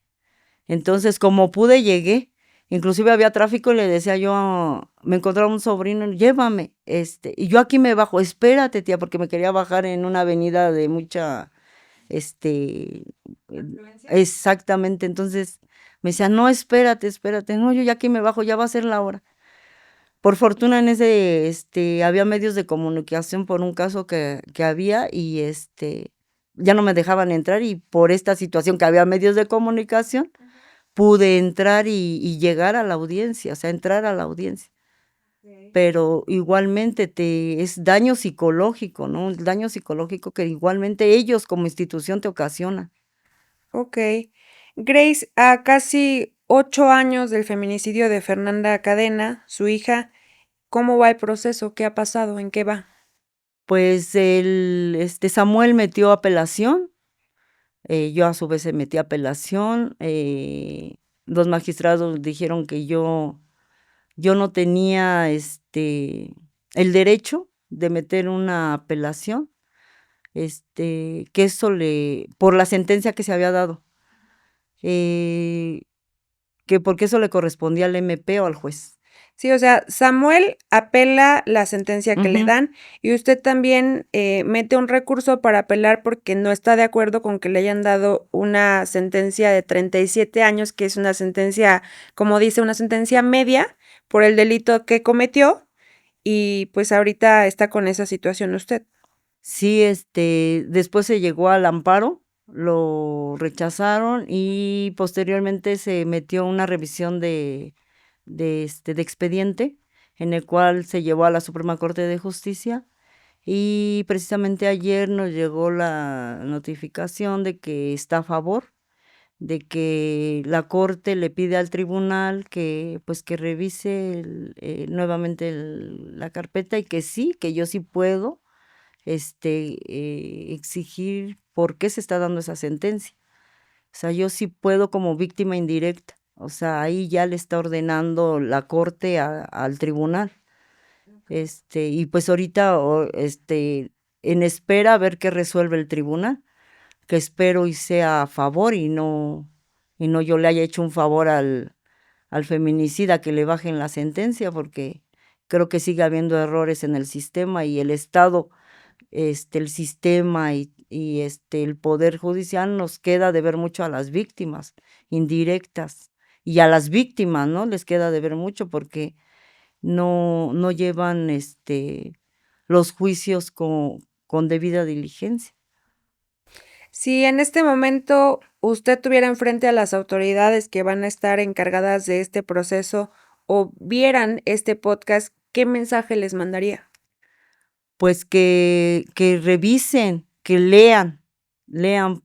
Entonces, como pude, llegué. Inclusive había tráfico y le decía yo, me encontraba un sobrino, llévame, y yo aquí me bajo, espérate, tía, porque me quería bajar en una avenida de mucha, ¿Influencia? exactamente. Entonces me decía, no, espérate, no, yo ya aquí me bajo, ya va a ser la hora. Por fortuna en ese, había medios de comunicación por un caso que había y ya no me dejaban entrar y por esta situación que había medios de comunicación, pude entrar y llegar a la audiencia, o sea, entrar a la audiencia. Okay. Pero igualmente es daño psicológico, ¿no? El daño psicológico que igualmente ellos como institución te ocasionan. Ok. Grace, a casi 8 años del feminicidio de Fernanda Cadena, su hija, ¿cómo va el proceso? ¿Qué ha pasado? ¿En qué va? Pues Samuel metió apelación, yo a su vez metí apelación, los magistrados dijeron que yo no tenía el derecho de meter una apelación, que eso por la sentencia que se había dado, que porque eso le correspondía al MP o al juez. Sí, o sea, Samuel apela la sentencia que le Ujú. dan y usted también mete un recurso para apelar porque no está de acuerdo con que le hayan dado una sentencia de 37 años, que es una sentencia, como dice, una sentencia media por el delito que cometió y pues ahorita está con esa situación usted. Sí, después se llegó al amparo lo rechazaron y posteriormente se metió una revisión de expediente en el cual se llevó a la Suprema Corte de Justicia y precisamente ayer nos llegó la notificación de que está a favor, de que la Corte le pide al tribunal que pues que revise nuevamente la carpeta y que sí, que yo sí puedo exigir por qué se está dando esa sentencia. O sea, yo sí puedo como víctima indirecta. O sea, ahí ya le está ordenando la Corte al tribunal. Y pues ahorita, en espera a ver qué resuelve el tribunal, que espero y sea a favor y no yo le haya hecho un favor al feminicida, que le bajen la sentencia, porque creo que sigue habiendo errores en el sistema y el Estado, el sistema y el Poder Judicial nos queda de ver mucho a las víctimas indirectas y a las víctimas, ¿no? Les queda de ver mucho porque no llevan los juicios con debida diligencia. Si en este momento usted tuviera enfrente a las autoridades que van a estar encargadas de este proceso o vieran este podcast, ¿qué mensaje les mandaría? Pues que revisen, que lean,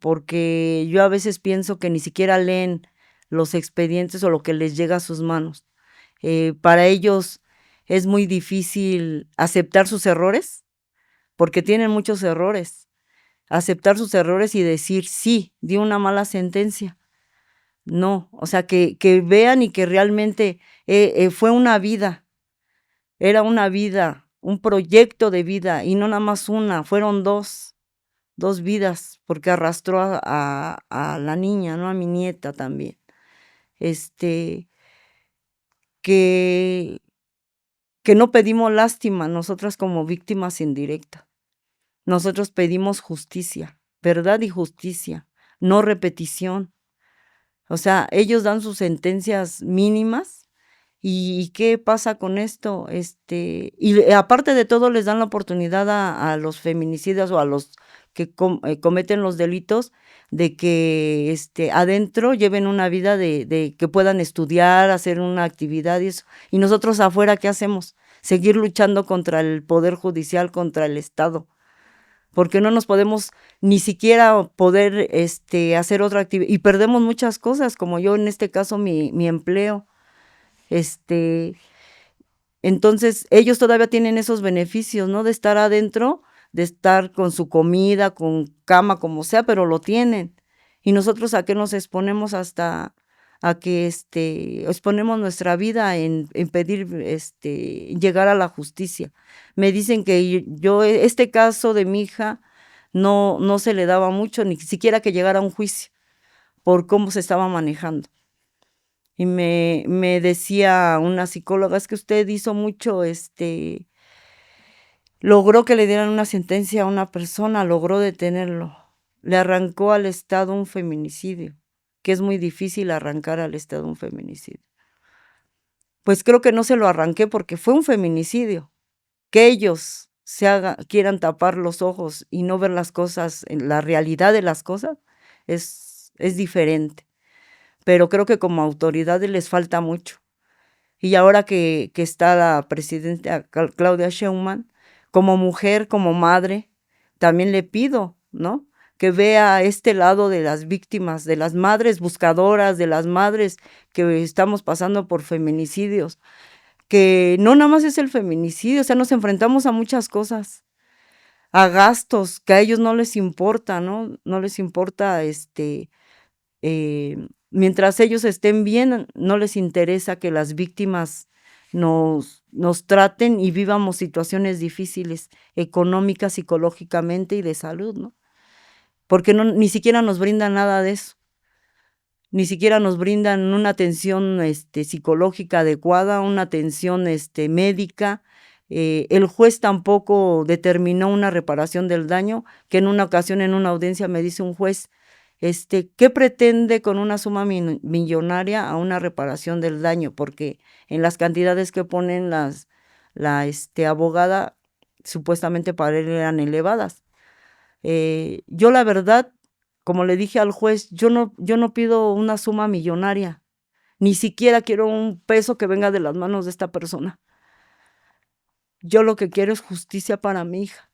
porque yo a veces pienso que ni siquiera leen los expedientes o lo que les llega a sus manos. Para ellos es muy difícil aceptar sus errores, porque tienen muchos errores. Aceptar sus errores y decir, sí, di una mala sentencia. No, o sea, que vean y que realmente fue una vida, era una vida, un proyecto de vida, y no nada más una, fueron dos vidas, porque arrastró a la niña, ¿no? A mi nieta también. Que no pedimos lástima nosotras como víctimas indirectas. Nosotros pedimos justicia, verdad y justicia, no repetición. O sea, ellos dan sus sentencias mínimas y ¿qué pasa con esto? Y aparte de todo les dan la oportunidad a los feminicidas o a los que cometen los delitos de que adentro lleven una vida de que puedan estudiar, hacer una actividad y eso. Y nosotros afuera, ¿qué hacemos? Seguir luchando contra el Poder Judicial, contra el Estado. Porque no nos podemos ni siquiera poder hacer otra actividad, y perdemos muchas cosas, como yo en este caso mi empleo. Entonces ellos todavía tienen esos beneficios, ¿no? De estar adentro, de estar con su comida, con cama, como sea, pero lo tienen. Y nosotros ¿a qué nos exponemos? Hasta a que exponemos nuestra vida en pedir llegar a la justicia. Me dicen que yo, este caso de mi hija, no se le daba mucho, ni siquiera que llegara a un juicio, por cómo se estaba manejando. Y me decía una psicóloga, es que usted hizo mucho, logró que le dieran una sentencia a una persona, logró detenerlo. Le arrancó al Estado un feminicidio, que es muy difícil arrancar al Estado un feminicidio. Pues creo que no se lo arranqué porque fue un feminicidio. Que ellos quieran tapar los ojos y no ver las cosas, la realidad de las cosas, es diferente. Pero creo que como autoridades les falta mucho. Y ahora que está la presidenta Claudia Sheinbaum, como mujer, como madre, también le pido, ¿no? Que vea este lado de las víctimas, de las madres buscadoras, de las madres que estamos pasando por feminicidios, que no nada más es el feminicidio, o sea, nos enfrentamos a muchas cosas, a gastos que a ellos no les importa, ¿no? No les importa, mientras ellos estén bien, no les interesa que las víctimas nos traten y vivamos situaciones difíciles, económicas, psicológicamente y de salud, ¿no? Porque ni siquiera nos brindan nada de eso. Ni siquiera nos brindan una atención psicológica adecuada, una atención médica. El juez tampoco determinó una reparación del daño, que en una ocasión en una audiencia me dice un juez, ¿qué pretende con una suma millonaria a una reparación del daño? Porque en las cantidades que ponen la abogada, supuestamente para él eran elevadas. Yo la verdad, como le dije al juez, yo no pido una suma millonaria, ni siquiera quiero un peso que venga de las manos de esta persona. Yo lo que quiero es justicia para mi hija.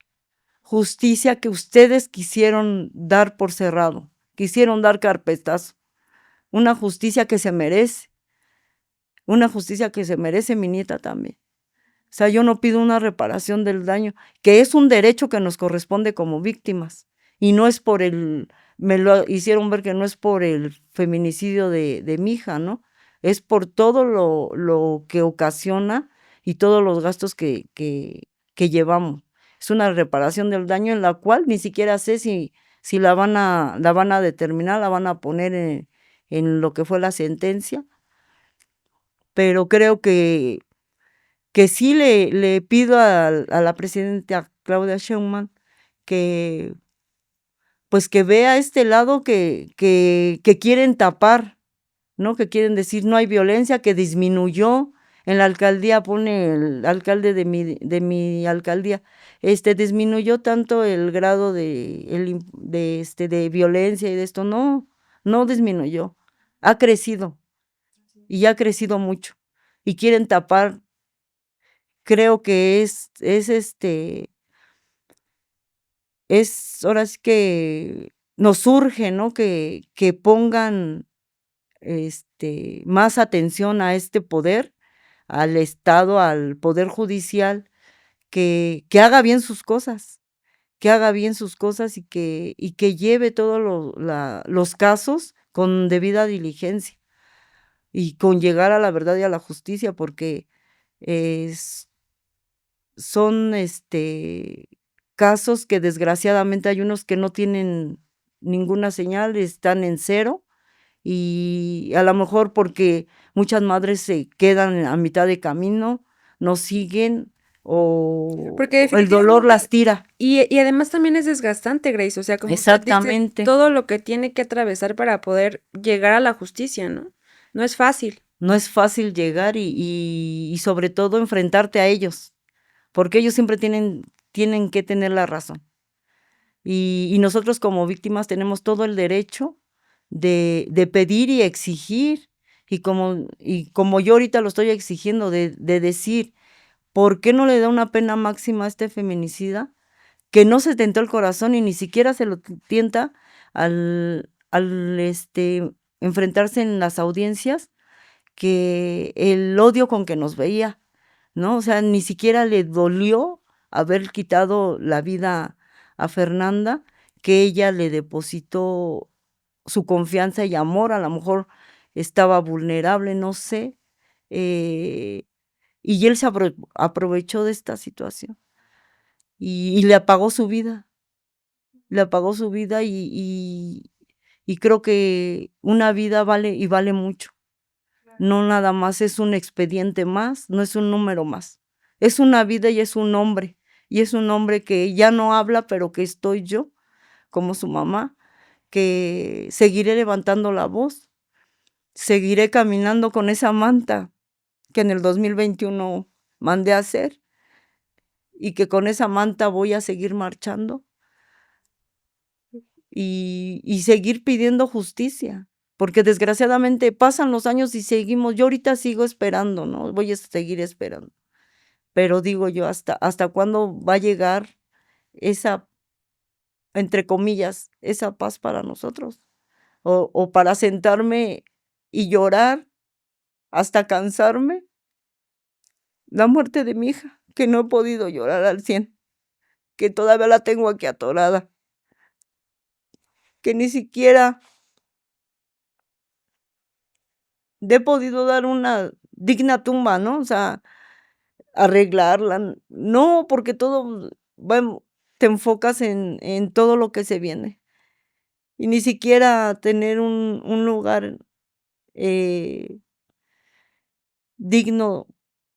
Justicia que ustedes quisieron dar por cerrado, quisieron dar carpetazo. Una justicia que se merece. Una justicia que se merece mi nieta también. O sea, yo no pido una reparación del daño, que es un derecho que nos corresponde como víctimas. Y no es por me lo hicieron ver que no es por el feminicidio de mi hija, ¿no? Es por todo lo que ocasiona y todos los gastos que llevamos. Es una reparación del daño en la cual ni siquiera sé si la van a determinar, la van a poner en lo que fue la sentencia. Pero creo que sí le pido a la presidenta Claudia Sheinbaum que pues que vea este lado que quieren tapar, ¿no? Que quieren decir no hay violencia, que disminuyó. En la alcaldía pone el alcalde de mi alcaldía, disminuyó tanto el grado de violencia y de esto. No disminuyó, ha crecido y ha crecido mucho. Y quieren tapar, creo que ahora sí que nos urge, ¿no? Que pongan más atención a este poder, al Estado, al Poder Judicial, que haga bien sus cosas, y que lleve todos los casos con debida diligencia y con llegar a la verdad y a la justicia, porque son casos que desgraciadamente hay unos que no tienen ninguna señal, están en cero, y a lo mejor porque muchas madres se quedan a mitad de camino, no siguen, o Porque el dolor las tira. Y además también es desgastante, Grace, o sea, como usted dice, Exactamente. todo lo que tiene que atravesar para poder llegar a la justicia, ¿no? No es fácil. No es fácil llegar y sobre todo enfrentarte a ellos, porque ellos siempre tienen que tener la razón. Y nosotros como víctimas tenemos todo el derecho de pedir y exigir, y como yo ahorita lo estoy exigiendo, de decir, ¿por qué no le da una pena máxima a este feminicida? Que no se tentó el corazón y ni siquiera se lo tienta al enfrentarse en las audiencias, que el odio con que nos veía, ¿no? O sea, ni siquiera le dolió haber quitado la vida a Fernanda, que ella le depositó su confianza y amor. A lo mejor estaba vulnerable, no sé, y él se aprovechó de esta situación y le apagó su vida, y creo que una vida vale mucho. No nada más es un expediente más, no es un número más. Es una vida y es un hombre. Y es un hombre que ya no habla, pero que estoy yo, como su mamá, que seguiré levantando la voz, seguiré caminando con esa manta que en el 2021 mandé a hacer, y que con esa manta voy a seguir marchando y seguir pidiendo justicia. Porque desgraciadamente pasan los años y seguimos, yo ahorita sigo esperando, ¿no? Voy a seguir esperando. Pero digo yo, ¿hasta cuándo va a llegar esa, entre comillas, esa paz para nosotros? O para sentarme y llorar hasta cansarme la muerte de mi hija, que no he podido llorar al 100, que todavía la tengo aquí atorada, que ni siquiera le he podido dar una digna tumba, ¿no? O sea, arreglarla. No, porque todo, bueno, te enfocas en todo lo que se viene. Y ni siquiera tener un lugar digno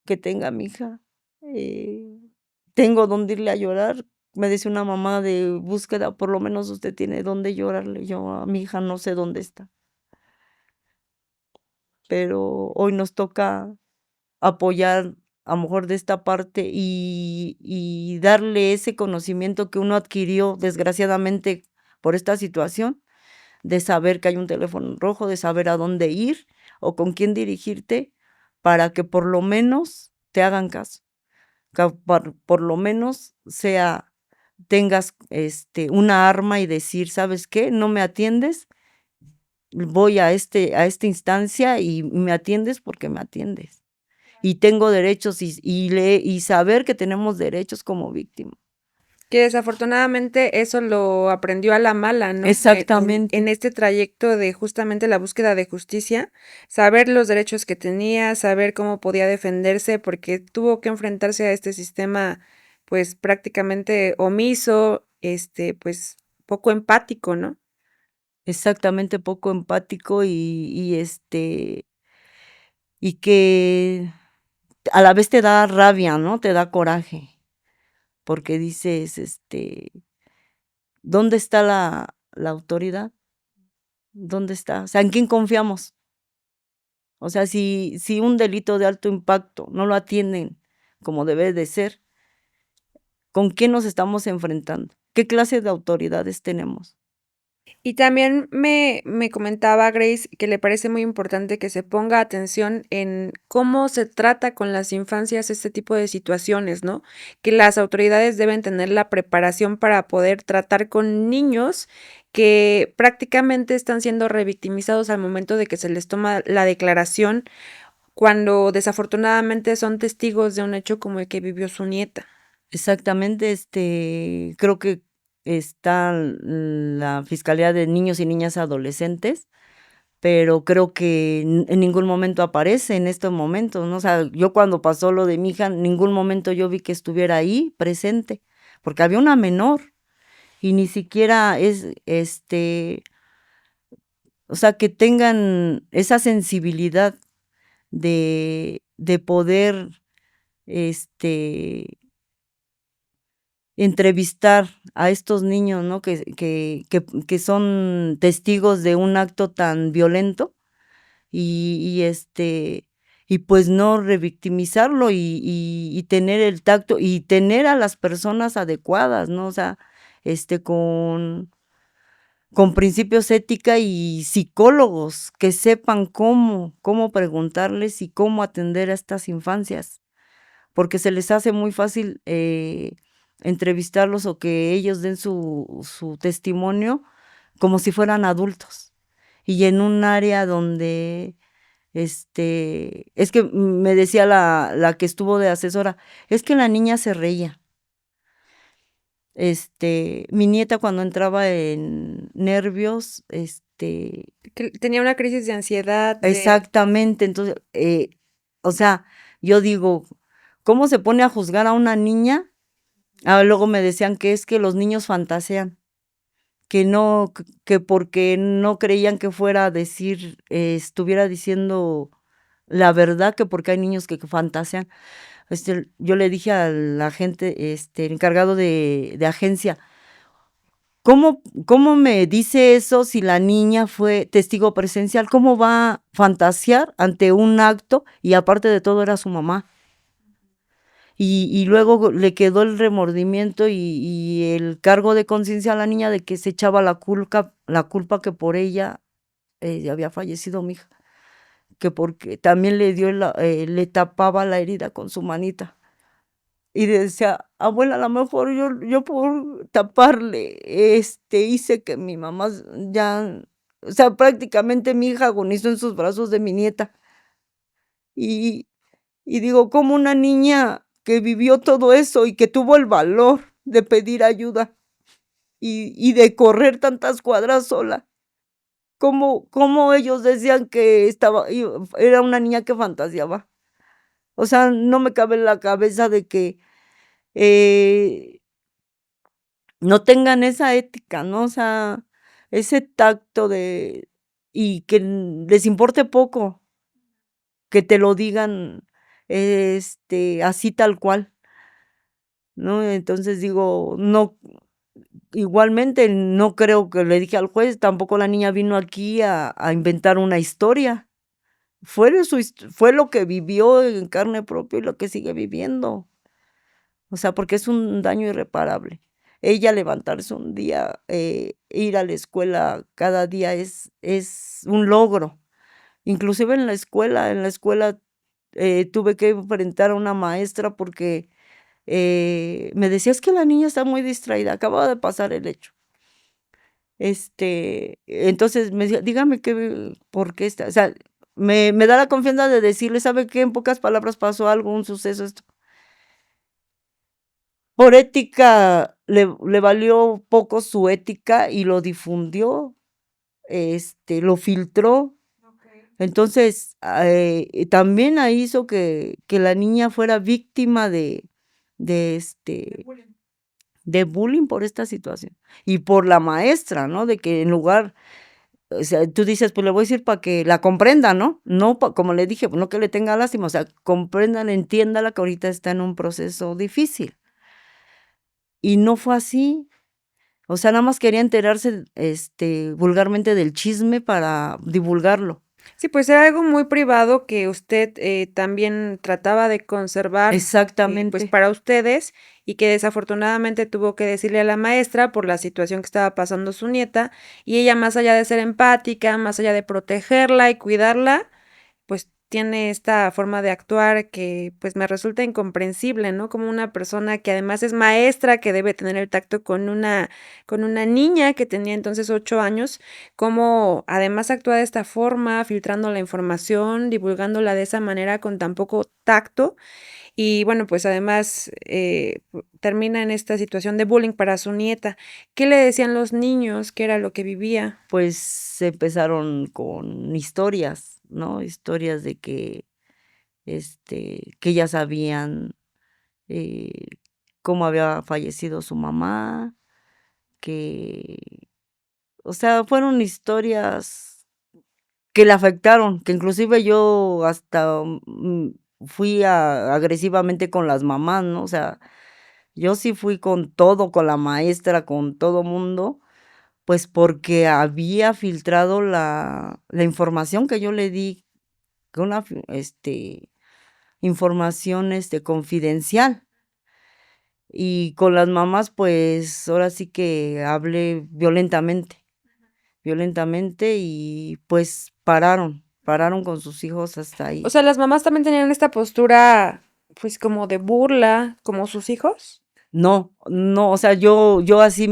que tenga mi hija. Tengo donde irle a llorar. Me dice una mamá de búsqueda, por lo menos usted tiene donde llorarle. Yo a mi hija no sé dónde está. Pero hoy nos toca apoyar a lo mejor de esta parte y darle ese conocimiento que uno adquirió desgraciadamente por esta situación, de saber que hay un teléfono rojo, de saber a dónde ir o con quién dirigirte para que por lo menos te hagan caso, que por lo menos tengas una arma y decir, ¿sabes qué? No me atiendes, voy a esta instancia y me atiendes porque me atiendes. Y tengo derechos y saber que tenemos derechos como víctima. Que desafortunadamente eso lo aprendió a la mala, ¿no? Exactamente. En este trayecto de justamente la búsqueda de justicia, saber los derechos que tenía, saber cómo podía defenderse, porque tuvo que enfrentarse a este sistema, pues prácticamente omiso, pues poco empático, ¿no? Exactamente, poco empático y que a la vez te da rabia, ¿no? Te da coraje, porque dices, ¿dónde está la autoridad? ¿Dónde está? O sea, ¿en quién confiamos? O sea, si un delito de alto impacto no lo atienden como debe de ser, ¿con quién nos estamos enfrentando? ¿Qué clase de autoridades tenemos? Y también me comentaba Grace que le parece muy importante que se ponga atención en cómo se trata con las infancias este tipo de situaciones, ¿no? Que las autoridades deben tener la preparación para poder tratar con niños que prácticamente están siendo revictimizados al momento de que se les toma la declaración, cuando desafortunadamente son testigos de un hecho como el que vivió su nieta. Exactamente, creo que está la Fiscalía de Niños y Niñas Adolescentes, pero creo que en ningún momento aparece en estos momentos, ¿no? O sea, yo cuando pasó lo de mi hija, en ningún momento yo vi que estuviera ahí presente, porque había una menor y ni siquiera o sea, que tengan esa sensibilidad de poder, entrevistar a estos niños, ¿no? Que son testigos de un acto tan violento y pues no revictimizarlo y tener el tacto y tener a las personas adecuadas, ¿no? O sea, con principios ética y psicólogos que sepan cómo preguntarles y cómo atender a estas infancias, porque se les hace muy fácil entrevistarlos o que ellos den su testimonio como si fueran adultos. Y en un área donde, es que me decía la que estuvo de asesora, es que la niña se reía. Mi nieta cuando entraba en nervios, Que tenía una crisis de ansiedad, exactamente, entonces, o sea, yo digo, ¿cómo se pone a juzgar a una niña? Luego me decían que es que los niños fantasean, que no, que porque no creían que fuera a decir, estuviera diciendo la verdad, que porque hay niños que fantasean. Yo le dije al agente, encargado de agencia, ¿cómo me dice eso si la niña fue testigo presencial? ¿Cómo va a fantasear ante un acto y aparte de todo era su mamá? Y luego le quedó el remordimiento y el cargo de conciencia a la niña de que se echaba la culpa que por ella había fallecido mi hija, que porque también le tapaba la herida con su manita. Y decía, abuela, a lo mejor yo por taparle, hice que mi mamá ya, o sea, prácticamente mi hija agonizó en sus brazos de mi nieta. Y, y digo, como una niña que vivió todo eso y que tuvo el valor de pedir ayuda y de correr tantas cuadras sola, cómo ellos decían que era una niña que fantaseaba. O sea, no me cabe en la cabeza de que no tengan esa ética, ¿no? O sea, ese tacto y que les importe poco, que te lo digan, así tal cual, ¿no? Entonces digo, no, igualmente no creo que le dije al juez, tampoco la niña vino aquí a inventar una historia. Fue lo que vivió en carne propia y lo que sigue viviendo. O sea, porque es un daño irreparable. ella levantarse un día, ir a la escuela cada día es un logro. Inclusive en la escuela tuve que enfrentar a una maestra porque me decía, es que la niña está muy distraída, acababa de pasar el hecho. Entonces me decía, dígame por qué está, o sea, me da la confianza de decirle, ¿sabe qué? En pocas palabras pasó algo, un suceso, esto. Por ética, le valió poco su ética y lo difundió, lo filtró. Entonces, también ahí hizo que la niña fuera víctima de de bullying por esta situación. Y por la maestra, ¿no? De que en lugar, o sea, tú dices, pues le voy a decir para que la comprenda, ¿no? No, como le dije, pues no que le tenga lástima, o sea, comprendan, entiéndala que ahorita está en un proceso difícil. Y no fue así. O sea, nada más quería enterarse, vulgarmente del chisme para divulgarlo. Sí, pues era algo muy privado que usted también trataba de conservar, pues Exactamente. para ustedes, y que desafortunadamente tuvo que decirle a la maestra por la situación que estaba pasando su nieta, y ella, más allá de ser empática, más allá de protegerla y cuidarla, pues tiene esta forma de actuar que pues me resulta incomprensible, ¿no? Como una persona que además es maestra, que debe tener el tacto con una niña que tenía entonces 8 años, como además actúa de esta forma, filtrando la información, divulgándola de esa manera con tan poco tacto. Y bueno, pues además termina en esta situación de bullying para su nieta. ¿Qué le decían los niños? ¿Qué era lo que vivía? Pues se empezaron con historias, ¿no? Historias de que ya sabían eh, cómo había fallecido su mamá, que, o sea, fueron historias que le afectaron, que inclusive yo hasta fui agresivamente con las mamás, ¿no? O sea, yo sí fui con todo, con la maestra, con todo mundo, pues porque había filtrado la información que yo le di, que una información confidencial. Y con las mamás, pues ahora sí que hablé violentamente y pues pararon con sus hijos hasta O ahí. sea, las mamás también tenían esta postura, pues como de burla, como sus hijos. No, no, o sea, yo así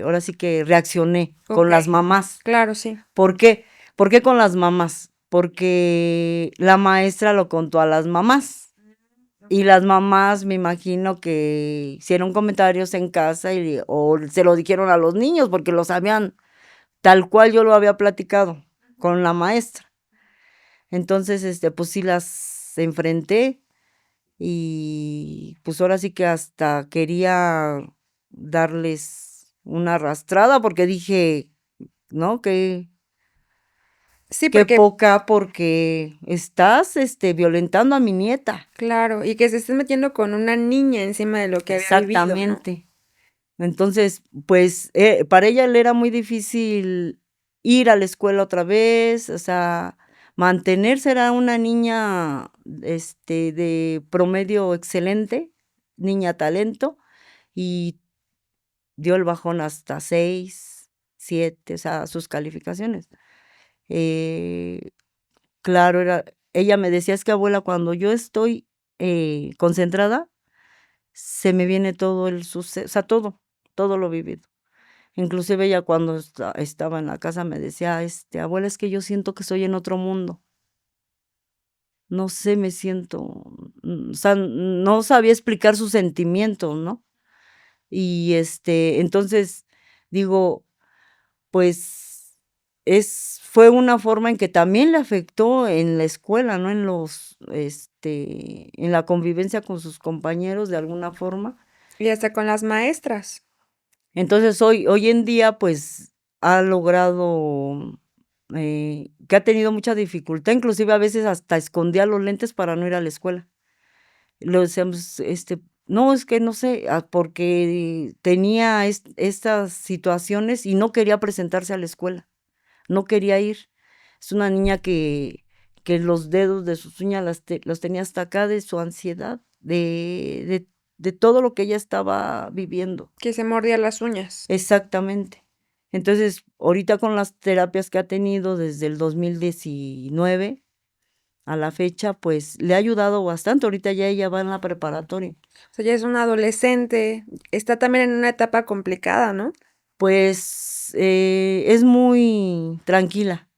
ahora sí que reaccioné con Ok, las mamás. claro, sí. ¿Por qué? ¿Por qué con las mamás? Porque la maestra lo contó a las mamás. Y las mamás, me imagino que hicieron comentarios en casa o se lo dijeron a los niños porque lo sabían tal cual yo lo había platicado con la maestra. Entonces, pues sí las enfrenté y pues ahora sí que hasta quería darles una arrastrada porque dije, ¿no? Sí, Qué porque, poca porque estás, violentando a mi nieta. claro, y que se estén metiendo con una niña encima de lo que había vivido, ¿no? Exactamente. Entonces, pues, para ella le era muy difícil ir a la escuela otra vez, o sea, mantenerse. Era una niña, de promedio excelente, niña talento, y dio el bajón hasta 6, 7, o sea, sus calificaciones. Eh, claro, ella me decía, es que abuela, cuando yo estoy concentrada, se me viene todo el suceso, o sea, todo lo vivido. Inclusive ella cuando estaba en la casa me decía, abuela, es que yo siento que estoy en otro mundo. No sé, me siento, o sea, no sabía explicar sus sentimientos, ¿no? Y entonces digo, pues fue una forma en que también le afectó en la escuela, ¿no? En la convivencia con sus compañeros de alguna forma. Y hasta con las maestras. Entonces hoy en día, pues, ha logrado, que ha tenido mucha dificultad, inclusive a veces hasta escondía los lentes para no ir a la escuela. Le decíamos, no, es que no sé, porque tenía estas situaciones y no quería presentarse a la escuela, no quería ir. Es una niña que los dedos de sus uñas los tenía hasta acá de su ansiedad, de de todo lo que ella estaba viviendo. Que se mordía las uñas. Exactamente. Entonces, ahorita con las terapias que ha tenido desde el 2019 a la fecha, pues le ha ayudado bastante. Ahorita ya ella va en la preparatoria. O sea, ya es una adolescente, está también en una etapa complicada, ¿no? Pues es muy tranquila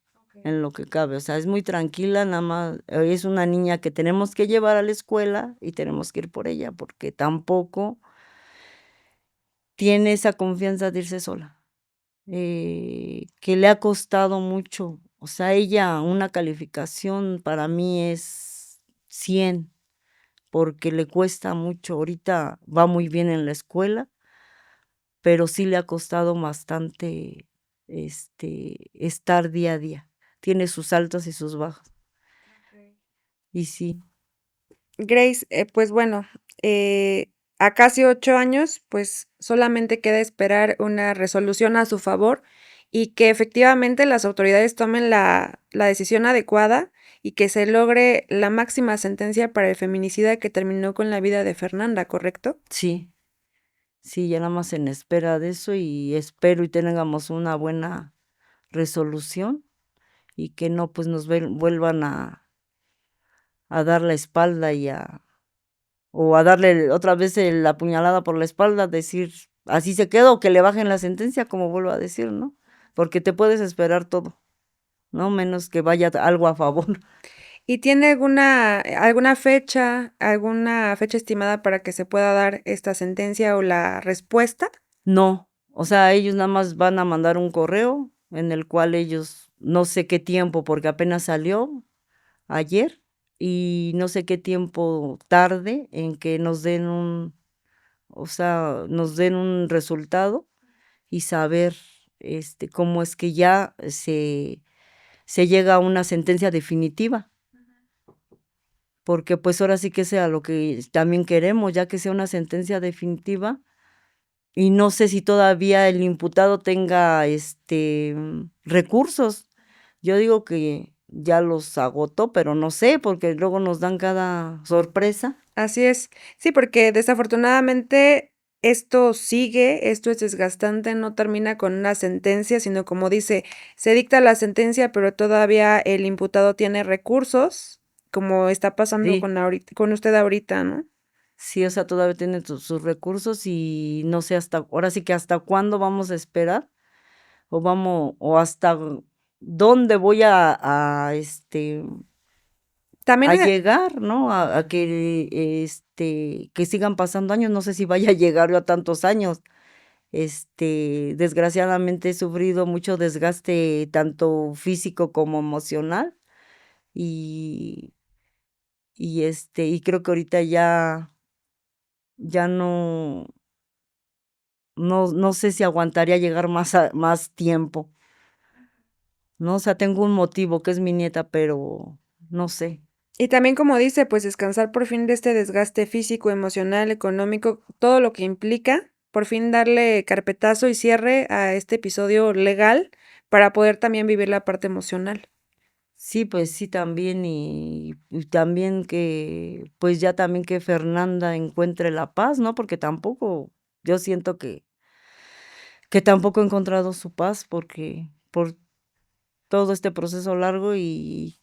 en lo que cabe, o sea, es muy tranquila, nada más es una niña que tenemos que llevar a la escuela y tenemos que ir por ella, porque tampoco tiene esa confianza de irse sola, que le ha costado mucho, o sea, ella una calificación para mí es 100, porque le cuesta mucho, ahorita va muy bien en la escuela, pero sí le ha costado bastante estar día a día. Tiene sus altas y sus bajas. Y sí, Grace, pues bueno, a casi 8 años, pues solamente queda esperar una resolución a su favor y que efectivamente las autoridades tomen la decisión adecuada y que se logre la máxima sentencia para el feminicida que terminó con la vida de Fernanda, ¿correcto? sí, sí, ya nada más en espera de eso y espero y tengamos una buena resolución y que no pues nos vuelvan a dar la espalda o a darle otra vez la puñalada por la espalda, decir así se queda o que le bajen la sentencia, como vuelvo a decir, ¿no? Porque te puedes esperar todo, ¿no? Menos que vaya algo a favor. ¿Y tiene alguna fecha estimada para que se pueda dar esta sentencia o la respuesta? No, o sea, ellos nada más van a mandar un correo en el cual ellos, no sé qué tiempo, porque apenas salió ayer, y no sé qué tiempo tarde en que nos den o sea, nos den un resultado y saber cómo es que ya se llega a una sentencia definitiva. Porque pues ahora sí que sea lo que también queremos, ya que sea una sentencia definitiva. Y no sé si todavía el imputado tenga recursos. Yo digo que ya los agotó, pero no sé, porque luego nos dan cada sorpresa. Así es. Sí, porque desafortunadamente esto sigue, esto es desgastante, no termina con una sentencia, sino como dice, se dicta la sentencia, pero todavía el imputado tiene recursos, como está pasando Sí, con usted ahorita, ¿no? sí, o sea, todavía tiene sus recursos y no sé ahora sí que hasta cuándo vamos a esperar, o hasta dónde voy También a llegar, ¿no? A que sigan pasando años, no sé si vaya a llegar yo a tantos años. Desgraciadamente he sufrido mucho desgaste tanto físico como emocional y, y creo que ahorita ya no sé si aguantaría llegar más tiempo, ¿no? O sea, tengo un motivo que es mi nieta, pero no sé. y también como dice, pues descansar por fin de este desgaste físico, emocional, económico, todo lo que implica, por fin darle carpetazo y cierre a este episodio legal para poder también vivir la parte emocional. Sí, pues sí, también, y también que, pues ya también que Fernanda encuentre la paz, ¿no? Porque tampoco, yo siento que tampoco he encontrado su paz porque por todo este proceso largo y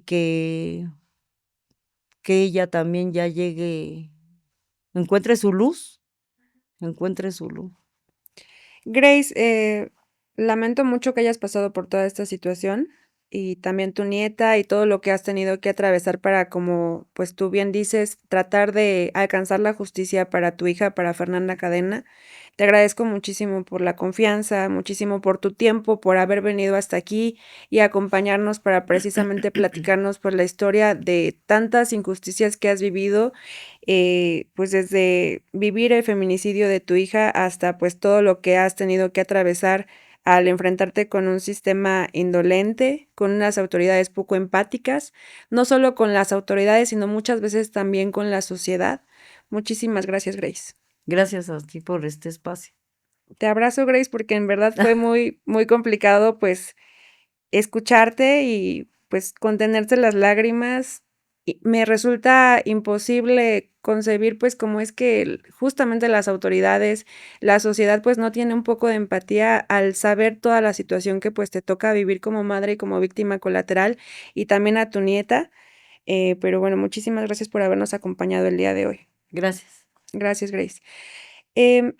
que ella también ya llegue, encuentre su luz, encuentre su luz. Grace, lamento mucho que hayas pasado por toda esta situación y también tu nieta y todo lo que has tenido que atravesar para, como pues tú bien dices, tratar de alcanzar la justicia para tu hija, para Fernanda Cadena. Te agradezco muchísimo por la confianza, muchísimo por tu tiempo, por haber venido hasta aquí y acompañarnos para precisamente platicarnos por la historia de tantas injusticias que has vivido, pues desde vivir el feminicidio de tu hija hasta pues todo lo que has tenido que atravesar al enfrentarte con un sistema indolente, con unas autoridades poco empáticas, no solo con las autoridades, sino muchas veces también con la sociedad. Muchísimas gracias, Grace. Gracias a ti por este espacio. Te abrazo, Grace, porque en verdad fue muy, muy complicado, pues, escucharte y, pues, contenerse las lágrimas. y me resulta imposible concebir, pues, cómo es que justamente las autoridades, la sociedad, pues, no tiene un poco de empatía al saber toda la situación que, pues, te toca vivir como madre y como víctima colateral, y también a tu nieta. Pero bueno, muchísimas gracias por habernos acompañado el día de hoy. Gracias. Gracias, Grace.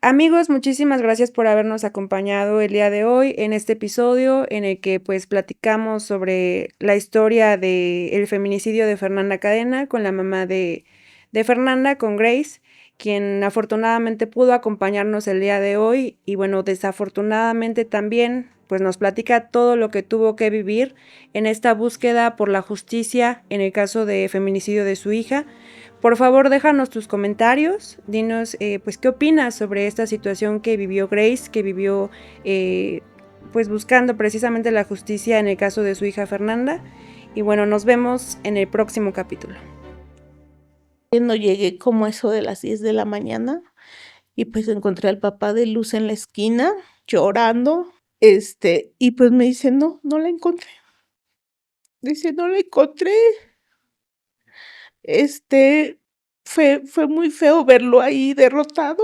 Amigos, muchísimas gracias por habernos acompañado el día de hoy en este episodio en el que pues platicamos sobre la historia del feminicidio de Fernanda Cadena con la mamá de Fernanda, con Grace, quien afortunadamente pudo acompañarnos el día de hoy y bueno, desafortunadamente también pues nos platica todo lo que tuvo que vivir en esta búsqueda por la justicia en el caso de feminicidio de su hija. Por favor, déjanos tus comentarios, dinos pues qué opinas sobre esta situación que vivió Grace, que vivió pues buscando precisamente la justicia en el caso de su hija Fernanda. Y bueno, nos vemos en el próximo capítulo. No llegué como eso de las 10 de la mañana y pues encontré al papá de Luz en la esquina llorando, y pues me dice, no la encontré. Dice, no la encontré. Fue muy feo verlo ahí derrotado.